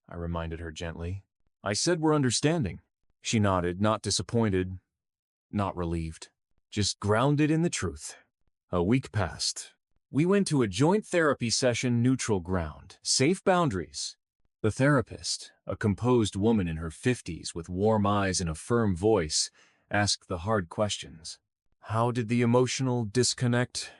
I reminded her gently. "I said we're understanding." She nodded, not disappointed, not relieved, just grounded in the truth. A week passed. We went to a joint therapy session, neutral ground, safe boundaries. The therapist, a composed woman in her 50s with warm eyes and a firm voice, asked the hard questions. How did the emotional disconnect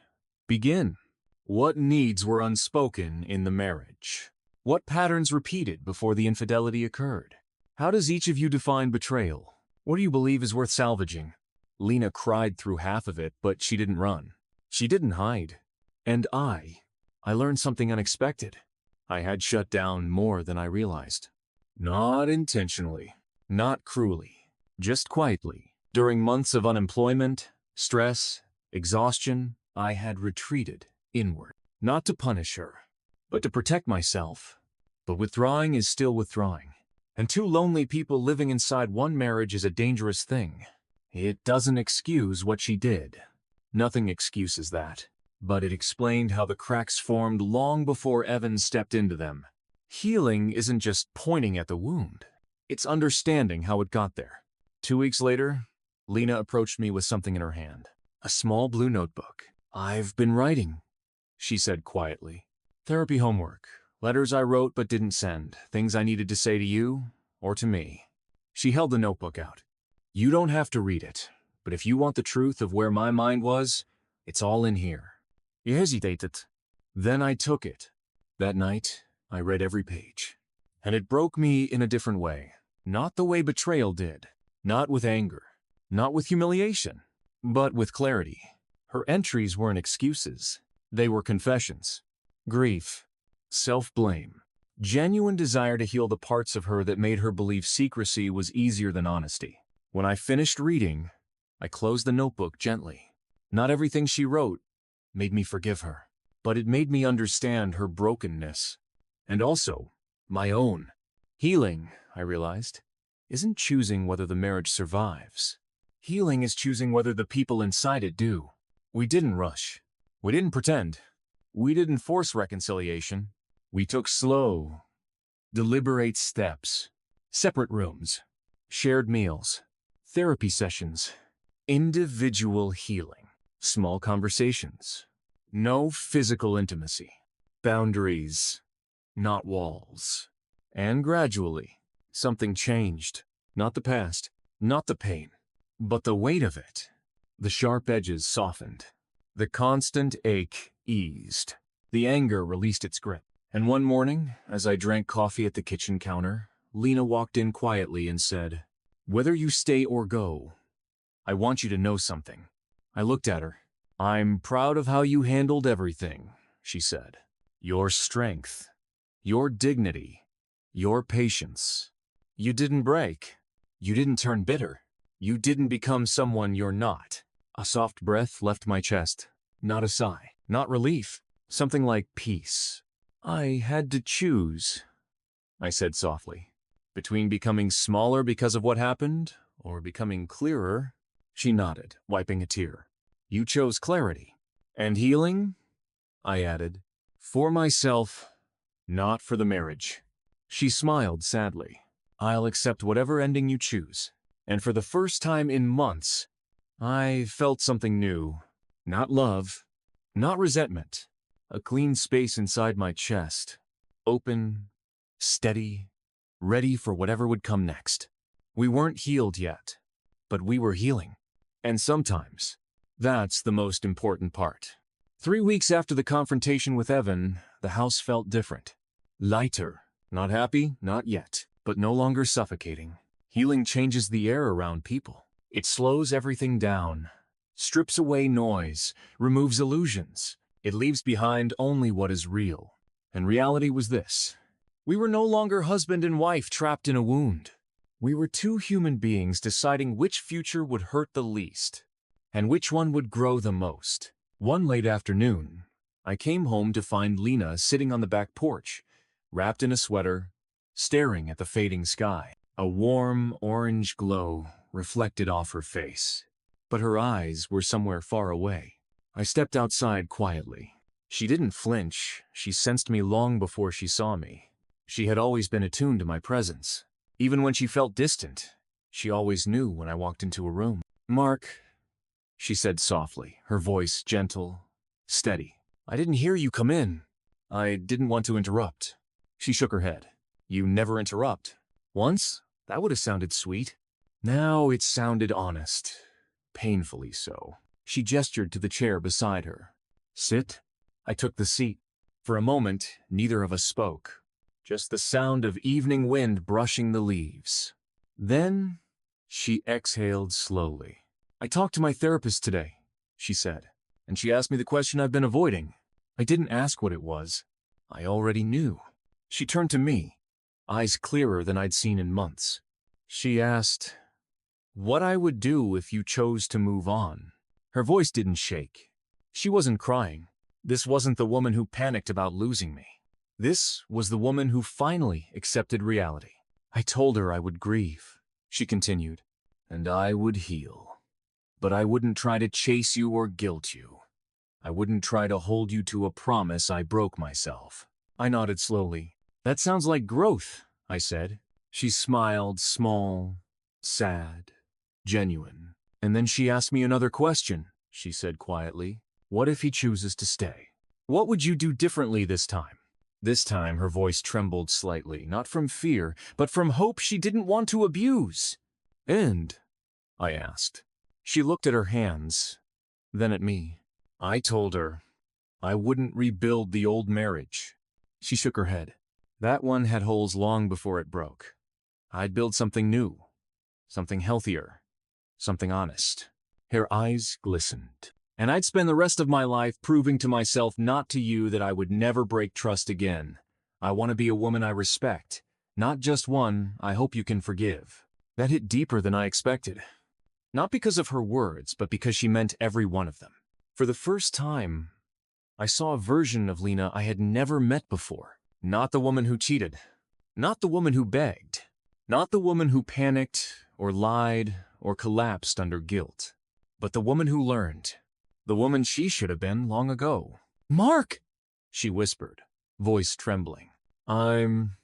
begin? What needs were unspoken in the marriage? What patterns repeated before the infidelity occurred? How does each of you define betrayal? What do you believe is worth salvaging? Lena cried through half of it, but she didn't run. She didn't hide. And I learned something unexpected. I had shut down more than I realized. Not intentionally, not cruelly, just quietly. During months of unemployment, stress, exhaustion, I had retreated inward. Not to punish her, but to protect myself. But withdrawing is still withdrawing. And two lonely people living inside one marriage is a dangerous thing. It doesn't excuse what she did. Nothing excuses that. But it explained how the cracks formed long before Evan stepped into them. Healing isn't just pointing at the wound. It's understanding how it got there. 2 weeks later, Lena approached me with something in her hand. A small blue notebook. "I've been writing," she said quietly. "Therapy homework. Letters I wrote but didn't send. Things I needed to say to you or to me." She held the notebook out. "You don't have to read it, but if you want the truth of where my mind was, it's all in here." He hesitated. Then I took it. That night, I read every page. And it broke me in a different way. Not the way betrayal did. Not with anger. Not with humiliation. But with clarity. Her entries weren't excuses. They were confessions. Grief. Self-blame. Genuine desire to heal the parts of her that made her believe secrecy was easier than honesty. When I finished reading, I closed the notebook gently. Not everything she wrote made me forgive her, but it made me understand her brokenness. And also, my own. Healing, I realized, isn't choosing whether the marriage survives. Healing is choosing whether the people inside it do. We didn't rush. We didn't pretend. We didn't force reconciliation. We took slow, deliberate steps, separate rooms, shared meals, therapy sessions, individual healing, small conversations, no physical intimacy, boundaries, not walls. And gradually, something changed. Not the past, not the pain, but the weight of it. The sharp edges softened. The constant ache eased. The anger released its grip. And one morning, as I drank coffee at the kitchen counter, Lena walked in quietly and said, "Whether you stay or go, I want you to know something." I looked at her. "I'm proud of how you handled everything," she said. "Your strength, your dignity, your patience. You didn't break. You didn't turn bitter. You didn't become someone you're not." A soft breath left my chest. Not a sigh, not relief, something like peace. "I had to choose," I said softly, "between becoming smaller because of what happened or becoming clearer." She nodded, wiping a tear. "You chose clarity. And healing?" I added. "For myself, not for the marriage." She smiled sadly. "I'll accept whatever ending you choose." And for the first time in months, I felt something new. Not love, not resentment. A clean space inside my chest. Open, steady, ready for whatever would come next. We weren't healed yet, but we were healing. And sometimes, that's the most important part. 3 weeks after the confrontation with Evan, the house felt different. Lighter. Not happy, not yet, but no longer suffocating. Healing changes the air around people. It slows everything down, strips away noise, removes illusions. It leaves behind only what is real. And reality was this. We were no longer husband and wife trapped in a wound. We were two human beings deciding which future would hurt the least, and which one would grow the most. One late afternoon, I came home to find Lena sitting on the back porch, wrapped in a sweater, staring at the fading sky. A warm orange glow reflected off her face, but her eyes were somewhere far away. I stepped outside quietly. She didn't flinch. She sensed me long before she saw me. She had always been attuned to my presence. Even when she felt distant, she always knew when I walked into a room. "Mark," she said softly, her voice gentle, steady. "I didn't hear you come in. I didn't want to interrupt." She shook her head. "You never interrupt." "Once? That would have sounded sweet." Now it sounded honest. Painfully so. She gestured to the chair beside her. "Sit." I took the seat. For a moment, neither of us spoke. Just the sound of evening wind brushing the leaves. Then, she exhaled slowly. "I talked to my therapist today," she said, "and she asked me the question I've been avoiding." I didn't ask what it was. I already knew. She turned to me, eyes clearer than I'd seen in months. She asked, what I would do if you chose to move on. Her voice didn't shake. She wasn't crying. This wasn't the woman who panicked about losing me. This was the woman who finally accepted reality. "I told her I would grieve," she continued, "and I would heal. But I wouldn't try to chase you or guilt you. I wouldn't try to hold you to a promise I broke myself." I nodded slowly. "That sounds like growth," I said. She smiled, small, sad, genuine. "And then she asked me another question," she said quietly. "What if he chooses to stay? What would you do differently this time?" This time her voice trembled slightly, not from fear, but from hope she didn't want to abuse. "And?" I asked. She looked at her hands, then at me. I told her I wouldn't rebuild the old marriage. She shook her head. "That one had holes long before it broke. I'd build something new, something healthier, something honest." Her eyes glistened. "And I'd spend the rest of my life proving to myself, not to you, that I would never break trust again. I want to be a woman I respect, not just one I hope you can forgive." That hit deeper than I expected. Not because of her words, but because she meant every one of them. For the first time, I saw a version of Lena I had never met before. Not the woman who cheated. Not the woman who begged. Not the woman who panicked or lied or collapsed under guilt. But the woman who learned. The woman she should have been long ago. "Mark!" she whispered. voice trembling. I'm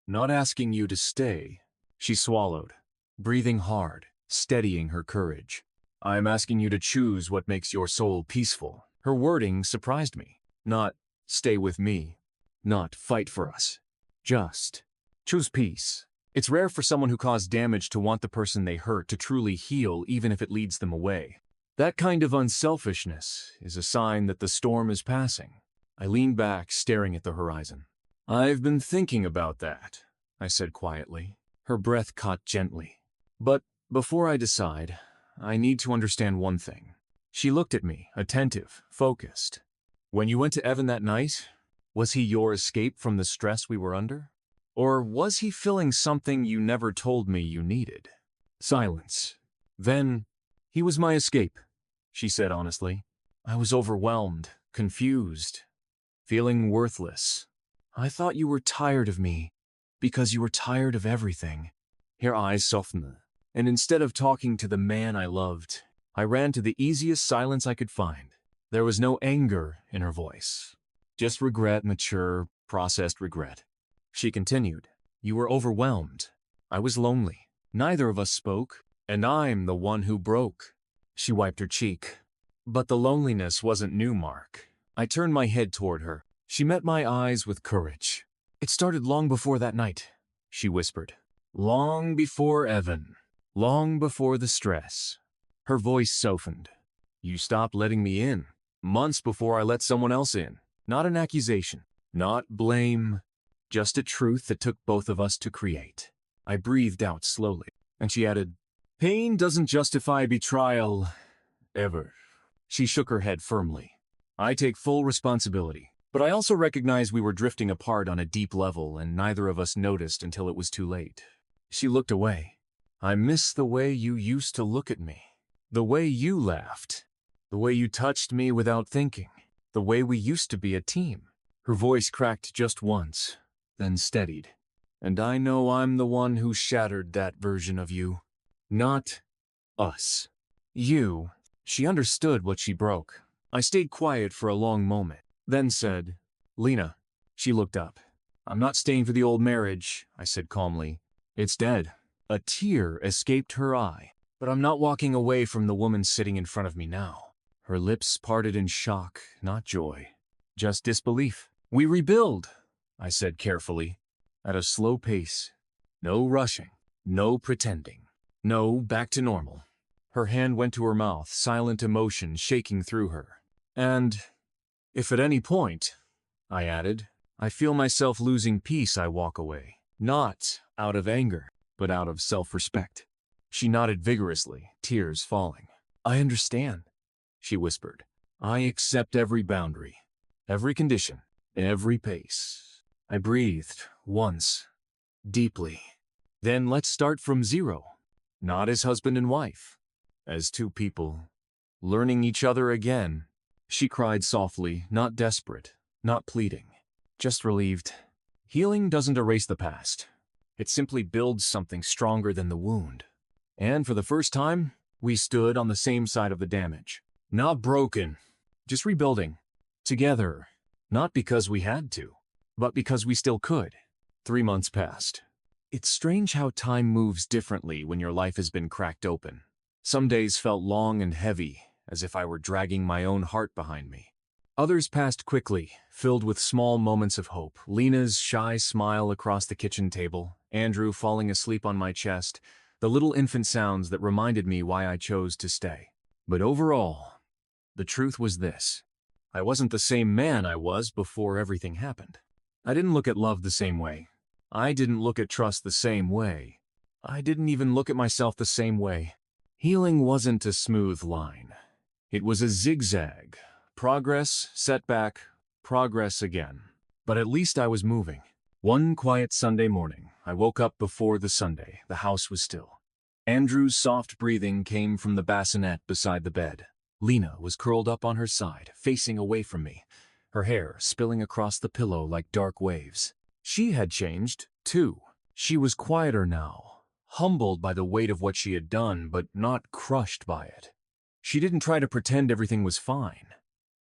not asking you to stay. She swallowed, breathing hard, steadying her courage. I'm asking you to choose what makes your soul peaceful. Her wording surprised me. Not stay with me. Not fight for us. Just choose peace. It's rare for someone who caused damage to want the person they hurt to truly heal even if it leads them away. That kind of unselfishness is a sign that the storm is passing. I leaned back, staring at the horizon. I've been thinking about that, I said quietly. Her breath caught gently. But before I decide, I need to understand one thing. She looked at me, attentive, focused. When you went to Evan that night, was he your escape from the stress we were under? Or was he filling something you never told me you needed? Silence. Then, he was my escape, she said honestly. I was overwhelmed, confused, feeling worthless. I thought you were tired of me, because you were tired of everything. Her eyes softened, and instead of talking to the man I loved, I ran to the easiest silence I could find. There was no anger in her voice, just regret, mature, processed regret. She continued, you were overwhelmed. I was lonely. Neither of us spoke, and I'm the one who broke. She wiped her cheek. But the loneliness wasn't new, Mark. I turned my head toward her. She met my eyes with courage. It started long before that night, she whispered. Long before Evan. Long before the stress. Her voice softened. You stopped letting me in. Months before I let someone else in. Not an accusation. Not blame. Just a truth that took both of us to create. I breathed out slowly, and she added, pain doesn't justify betrayal, ever. She shook her head firmly. I take full responsibility, but I also recognize we were drifting apart on a deep level and neither of us noticed until it was too late. She looked away. I miss the way you used to look at me. The way you laughed. The way you touched me without thinking. The way we used to be a team. Her voice cracked just once, then steadied. And I know I'm the one who shattered that version of you. Not us. You. She understood what she broke. I stayed quiet for a long moment, then said, Lena. She looked up. I'm not staying for the old marriage, I said calmly. It's dead. A tear escaped her eye. But I'm not walking away from the woman sitting in front of me now. Her lips parted in shock, not joy. Just disbelief. We rebuild, I said carefully, at a slow pace. No rushing, no pretending, no back to normal. Her hand went to her mouth, silent emotion shaking through her. And if at any point, I added, I feel myself losing peace, I walk away. Not out of anger, but out of self-respect. She nodded vigorously, tears falling. I understand, she whispered. I accept every boundary, every condition, every pace. I breathed once, deeply. Then let's start from zero, not as husband and wife, as two people, learning each other again. She cried softly, not desperate, not pleading, just relieved. Healing doesn't erase the past. It simply builds something stronger than the wound. And for the first time, we stood on the same side of the damage. Not broken, just rebuilding. Together, not because we had to, but because we still could. 3 months passed. It's strange how time moves differently when your life has been cracked open. Some days felt long and heavy, as if I were dragging my own heart behind me. Others passed quickly, filled with small moments of hope. Lena's shy smile across the kitchen table, Andrew falling asleep on my chest, the little infant sounds that reminded me why I chose to stay. But overall, the truth was this. I wasn't the same man I was before everything happened. I didn't look at love the same way. I didn't look at trust the same way. I didn't even look at myself the same way. Healing wasn't a smooth line. It was a zigzag. Progress, setback, progress again. But at least I was moving. One quiet Sunday morning, I woke up before the Sunday. The house was still. Andrew's soft breathing came from the bassinet beside the bed. Lena was curled up on her side, facing away from me, her hair spilling across the pillow like dark waves. She had changed, too. She was quieter now, humbled by the weight of what she had done, but not crushed by it. She didn't try to pretend everything was fine.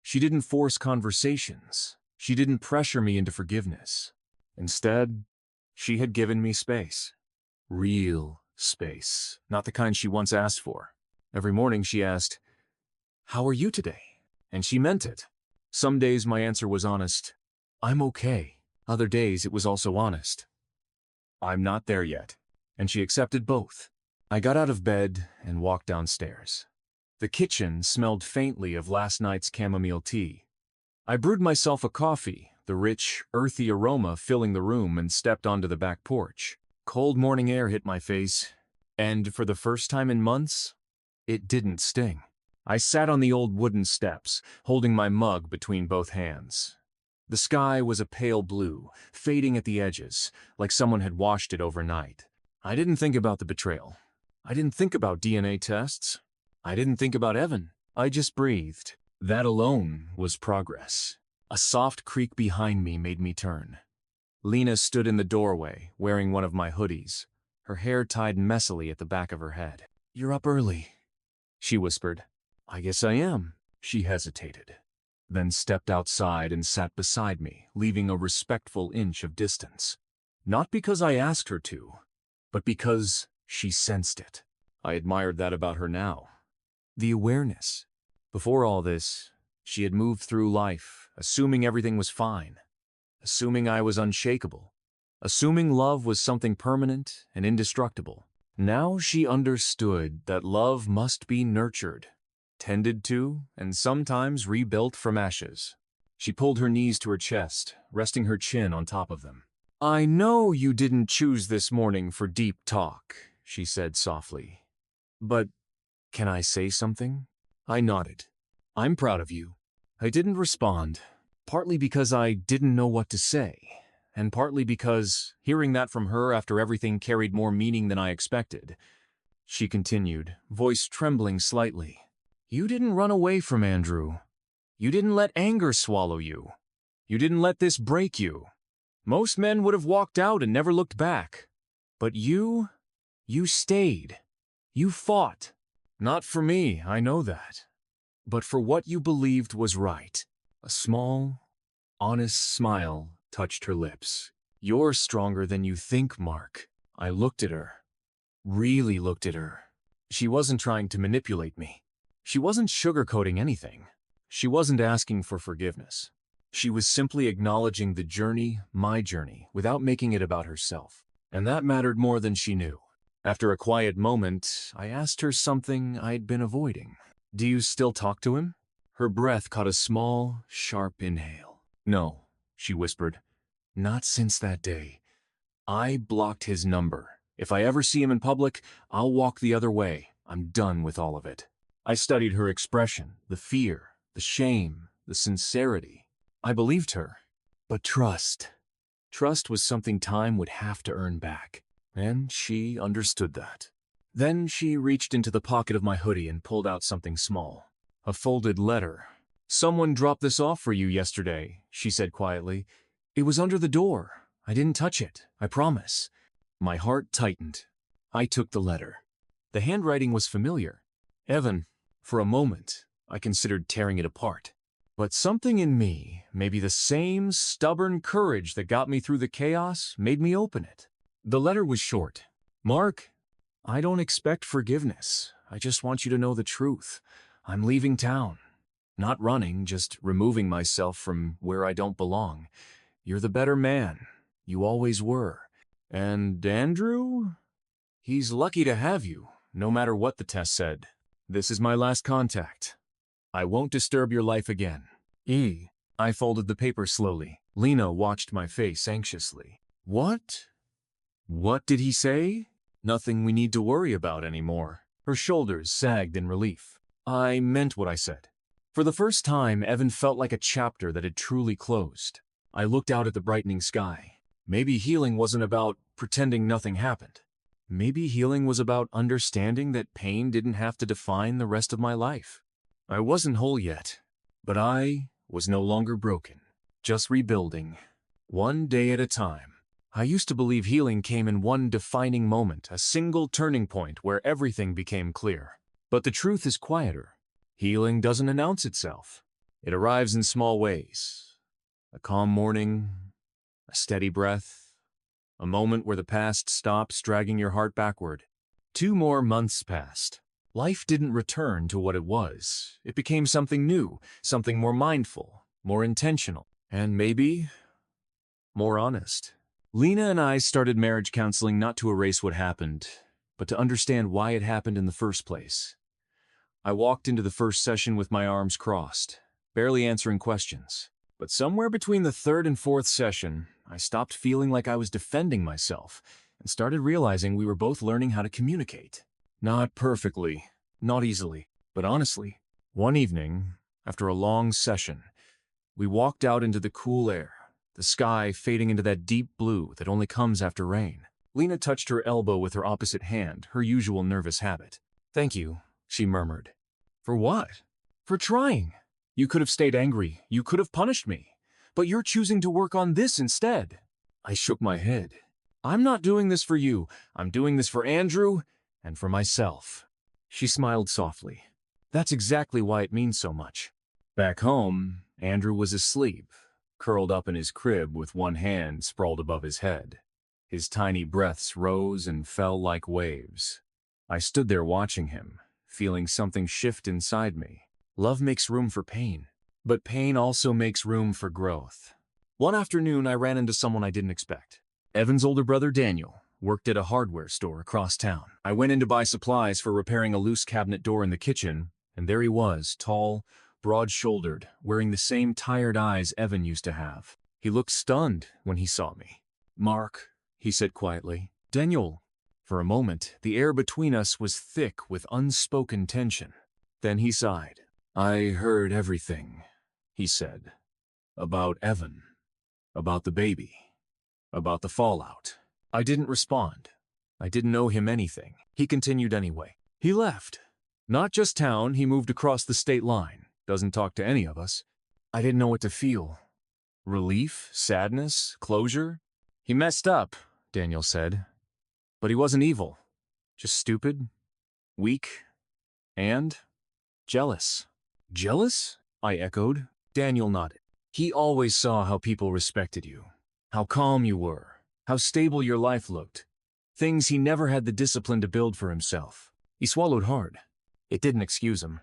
She didn't force conversations. She didn't pressure me into forgiveness. Instead, she had given me space. Real space, not the kind she once asked for. Every morning she asked, "How are you today?" And she meant it. Some days my answer was honest, "I'm okay." Other days it was also honest, "I'm not there yet." And she accepted both. I got out of bed and walked downstairs. The kitchen smelled faintly of last night's chamomile tea. I brewed myself a coffee, the rich, earthy aroma filling the room, and stepped onto the back porch. Cold morning air hit my face, and for the first time in months, it didn't sting. I sat on the old wooden steps, holding my mug between both hands. The sky was a pale blue, fading at the edges, like someone had washed it overnight. I didn't think about the betrayal. I didn't think about DNA tests. I didn't think about Evan. I just breathed. That alone was progress. A soft creak behind me made me turn. Lena stood in the doorway, wearing one of my hoodies, her hair tied messily at the back of her head. "You're up early," she whispered. "I guess I am." She hesitated, then stepped outside and sat beside me, leaving a respectful inch of distance. Not because I asked her to, but because she sensed it. I admired that about her now. The awareness. Before all this, she had moved through life, assuming everything was fine, assuming I was unshakable, assuming love was something permanent and indestructible. Now she understood that love must be nurtured, tended to, and sometimes rebuilt from ashes. She pulled her knees to her chest, resting her chin on top of them. "I know you didn't choose this morning for deep talk," she said softly. "But can I say something?" I nodded. "I'm proud of you." I didn't respond, partly because I didn't know what to say, and partly because hearing that from her after everything carried more meaning than I expected. She continued, voice trembling slightly. "You didn't run away from Andrew. You didn't let anger swallow you. You didn't let this break you. Most men would have walked out and never looked back. But you stayed. You fought. Not for me, I know that. But for what you believed was right." A small, honest smile touched her lips. "You're stronger than you think, Mark." I looked at her. Really looked at her. She wasn't trying to manipulate me. She wasn't sugarcoating anything. She wasn't asking for forgiveness. She was simply acknowledging the journey, my journey, without making it about herself. And that mattered more than she knew. After a quiet moment, I asked her something I'd been avoiding. "Do you still talk to him?" Her breath caught a small, sharp inhale. "No," she whispered. "Not since that day. I blocked his number. If I ever see him in public, I'll walk the other way. I'm done with all of it." I studied her expression, the fear, the shame, the sincerity. I believed her. But trust. Trust was something time would have to earn back. And she understood that. Then she reached into the pocket of my hoodie and pulled out something small. A folded letter. "Someone dropped this off for you yesterday," she said quietly. "It was under the door. I didn't touch it, I promise." My heart tightened. I took the letter. The handwriting was familiar. Evan. For a moment, I considered tearing it apart. But something in me, maybe the same stubborn courage that got me through the chaos, made me open it. The letter was short. "Mark, I don't expect forgiveness. I just want you to know the truth. I'm leaving town. Not running, just removing myself from where I don't belong. You're the better man. You always were. And Andrew? He's lucky to have you, no matter what the test said. This is my last contact. I won't disturb your life again. E." I folded the paper slowly. Lena watched my face anxiously. "What? What did he say?" "Nothing we need to worry about anymore." Her shoulders sagged in relief. I meant what I said. For the first time, Evan felt like a chapter that had truly closed. I looked out at the brightening sky. Maybe healing wasn't about pretending nothing happened. Maybe healing was about understanding that pain didn't have to define the rest of my life. I wasn't whole yet, but I was no longer broken, just rebuilding, one day at a time. I used to believe healing came in one defining moment, a single turning point where everything became clear. But the truth is quieter. Healing doesn't announce itself. It arrives in small ways. A calm morning, a steady breath, a moment where the past stops dragging your heart backward. 2 more months passed. Life didn't return to what it was. It became something new, something more mindful, more intentional, and maybe more honest. Lena and I started marriage counseling not to erase what happened, but to understand why it happened in the first place. I walked into the first session with my arms crossed, barely answering questions. But somewhere between the third and fourth session, I stopped feeling like I was defending myself and started realizing we were both learning how to communicate. Not perfectly, not easily, but honestly. One evening, after a long session, we walked out into the cool air, the sky fading into that deep blue that only comes after rain. Lena touched her elbow with her opposite hand, her usual nervous habit. "Thank you," she murmured. "For what?" "For trying. You could have stayed angry. You could have punished me. But you're choosing to work on this instead." I shook my head. "I'm not doing this for you. I'm doing this for Andrew and for myself." She smiled softly. "That's exactly why it means so much." Back home, Andrew was asleep, curled up in his crib with one hand sprawled above his head. His tiny breaths rose and fell like waves. I stood there watching him, feeling something shift inside me. Love makes room for pain, but pain also makes room for growth. One afternoon, I ran into someone I didn't expect. Evan's older brother, Daniel, worked at a hardware store across town. I went in to buy supplies for repairing a loose cabinet door in the kitchen, and there he was, tall, broad-shouldered, wearing the same tired eyes Evan used to have. He looked stunned when he saw me. "Mark," he said quietly. "Daniel." For a moment, the air between us was thick with unspoken tension. Then he sighed. "I heard everything," he said. "About Evan. About the baby. About the fallout." I didn't respond. I didn't owe him anything. He continued anyway. "He left. Not just town, he moved across the state line. Doesn't talk to any of us." I didn't know what to feel. Relief? Sadness? Closure? "He messed up," Daniel said. "But he wasn't evil. Just stupid, weak, and jealous." "Jealous?" I echoed. Daniel nodded. "He always saw how people respected you, how calm you were, how stable your life looked. Things he never had the discipline to build for himself." He swallowed hard. It didn't excuse him,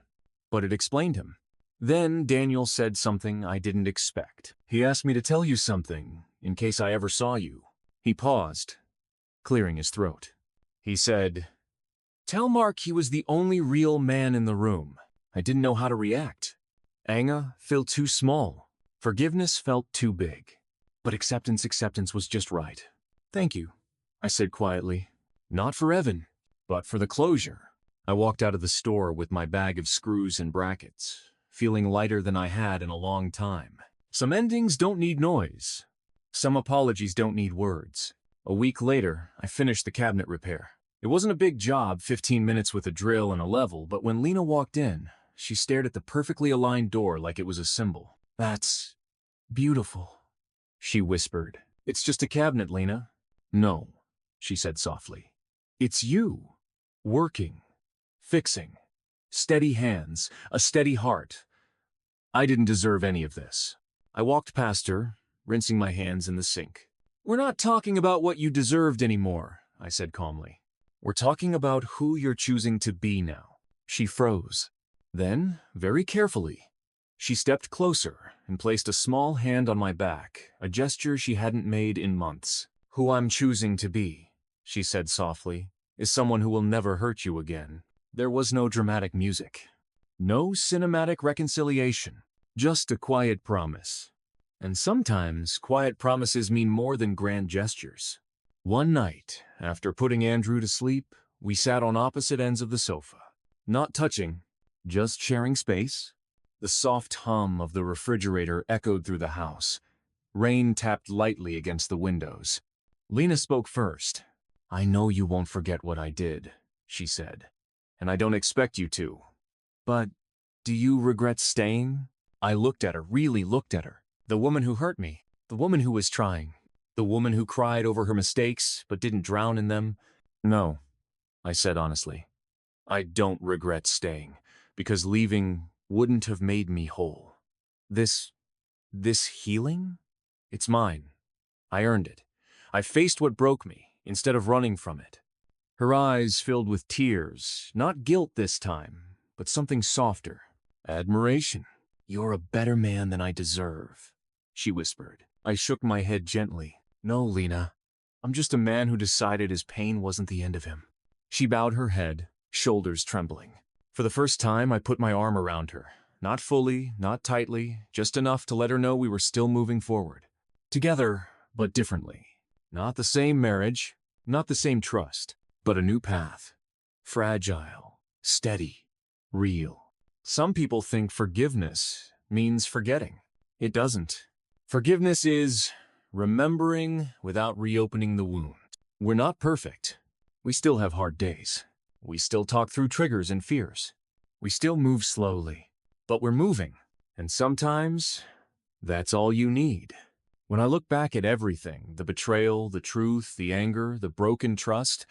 but it explained him. Then Daniel said something I didn't expect. "He asked me to tell you something, in case I ever saw you." He paused, clearing his throat. He said, "Tell Mark he was the only real man in the room." I didn't know how to react. Anger felt too small. Forgiveness felt too big. But acceptance was just right. "Thank you," I said quietly. "Not for Evan, but for the closure." I walked out of the store with my bag of screws and brackets, feeling lighter than I had in a long time. Some endings don't need noise. Some apologies don't need words. A week later, I finished the cabinet repair. It wasn't a big job, 15 minutes with a drill and a level, but when Lena walked in, she stared at the perfectly aligned door like it was a symbol. "That's beautiful," she whispered. "It's just a cabinet, Lena." "No," she said softly. "It's you. Working. Fixing. Steady hands. A steady heart. I didn't deserve any of this." I walked past her, rinsing my hands in the sink. "We're not talking about what you deserved anymore," I said calmly. "We're talking about who you're choosing to be now." She froze. Then, very carefully, she stepped closer and placed a small hand on my back, a gesture she hadn't made in months. "Who I'm choosing to be," she said softly, "is someone who will never hurt you again." There was no dramatic music. No cinematic reconciliation. Just a quiet promise. And sometimes, quiet promises mean more than grand gestures. One night, after putting Andrew to sleep, we sat on opposite ends of the sofa. Not touching, just sharing space. The soft hum of the refrigerator echoed through the house. Rain tapped lightly against the windows. Lena spoke first. "I know you won't forget what I did," she said. "And I don't expect you to. But do you regret staying?" I looked at her, really looked at her. The woman who hurt me. The woman who was trying. The woman who cried over her mistakes but didn't drown in them. "No," I said honestly. "I don't regret staying, because leaving wouldn't have made me whole. This This healing? It's mine. I earned it. I faced what broke me, instead of running from it. Her eyes filled with tears, not guilt this time, but something softer. Admiration. You're a better man than I deserve, she whispered. I shook my head gently. No, Lena. I'm just a man who decided his pain wasn't the end of him. She bowed her head, shoulders trembling. For the first time, I put my arm around her. Not fully, not tightly, just enough to let her know we were still moving forward. Together, but differently. Not the same marriage, not the same trust, but a new path. Fragile, steady, real. Some people think forgiveness means forgetting. It doesn't. Forgiveness is remembering without reopening the wound. We're not perfect. We still have hard days. We still talk through triggers and fears. We still move slowly, but we're moving. And sometimes, that's all you need. When I look back at everything, the betrayal, the truth, the anger, the broken trust,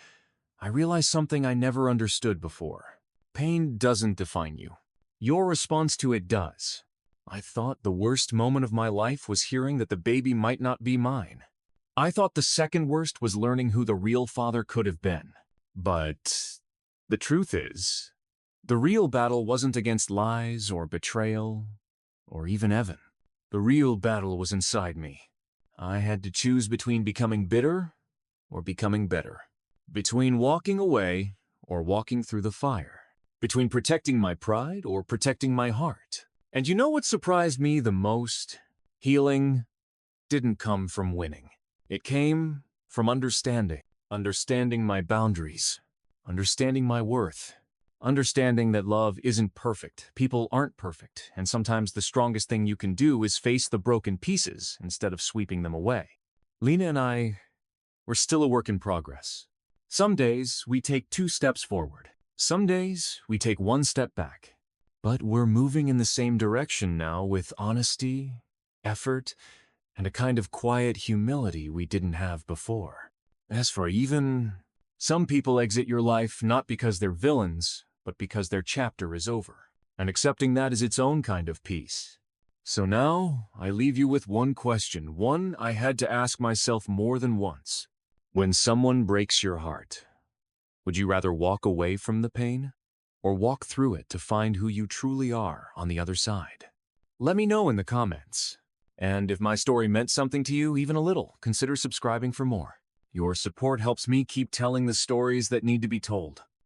I realize something I never understood before. Pain doesn't define you. Your response to it does. I thought the worst moment of my life was hearing that the baby might not be mine. I thought the second worst was learning who the real father could have been. But the truth is, the real battle wasn't against lies or betrayal or even Evan. The real battle was inside me. I had to choose between becoming bitter or becoming better. Between walking away or walking through the fire. Between protecting my pride or protecting my heart. And you know what surprised me the most? Healing didn't come from winning. It came from understanding. Understanding my boundaries. Understanding my worth. Understanding that love isn't perfect, people aren't perfect, and sometimes the strongest thing you can do is face the broken pieces instead of sweeping them away. Lena and I, we're still a work in progress. Some days we take 2 steps forward. Some days we take 1 step back. But we're moving in the same direction now with honesty, effort, and a kind of quiet humility we didn't have before. As for even, some people exit your life not because they're villains, but because their chapter is over. And accepting that is its own kind of peace. So now, I leave you with one question, one I had to ask myself more than once. When someone breaks your heart, would you rather walk away from the pain, or walk through it to find who you truly are on the other side? Let me know in the comments. And if my story meant something to you, even a little, consider subscribing for more. Your support helps me keep telling the stories that need to be told.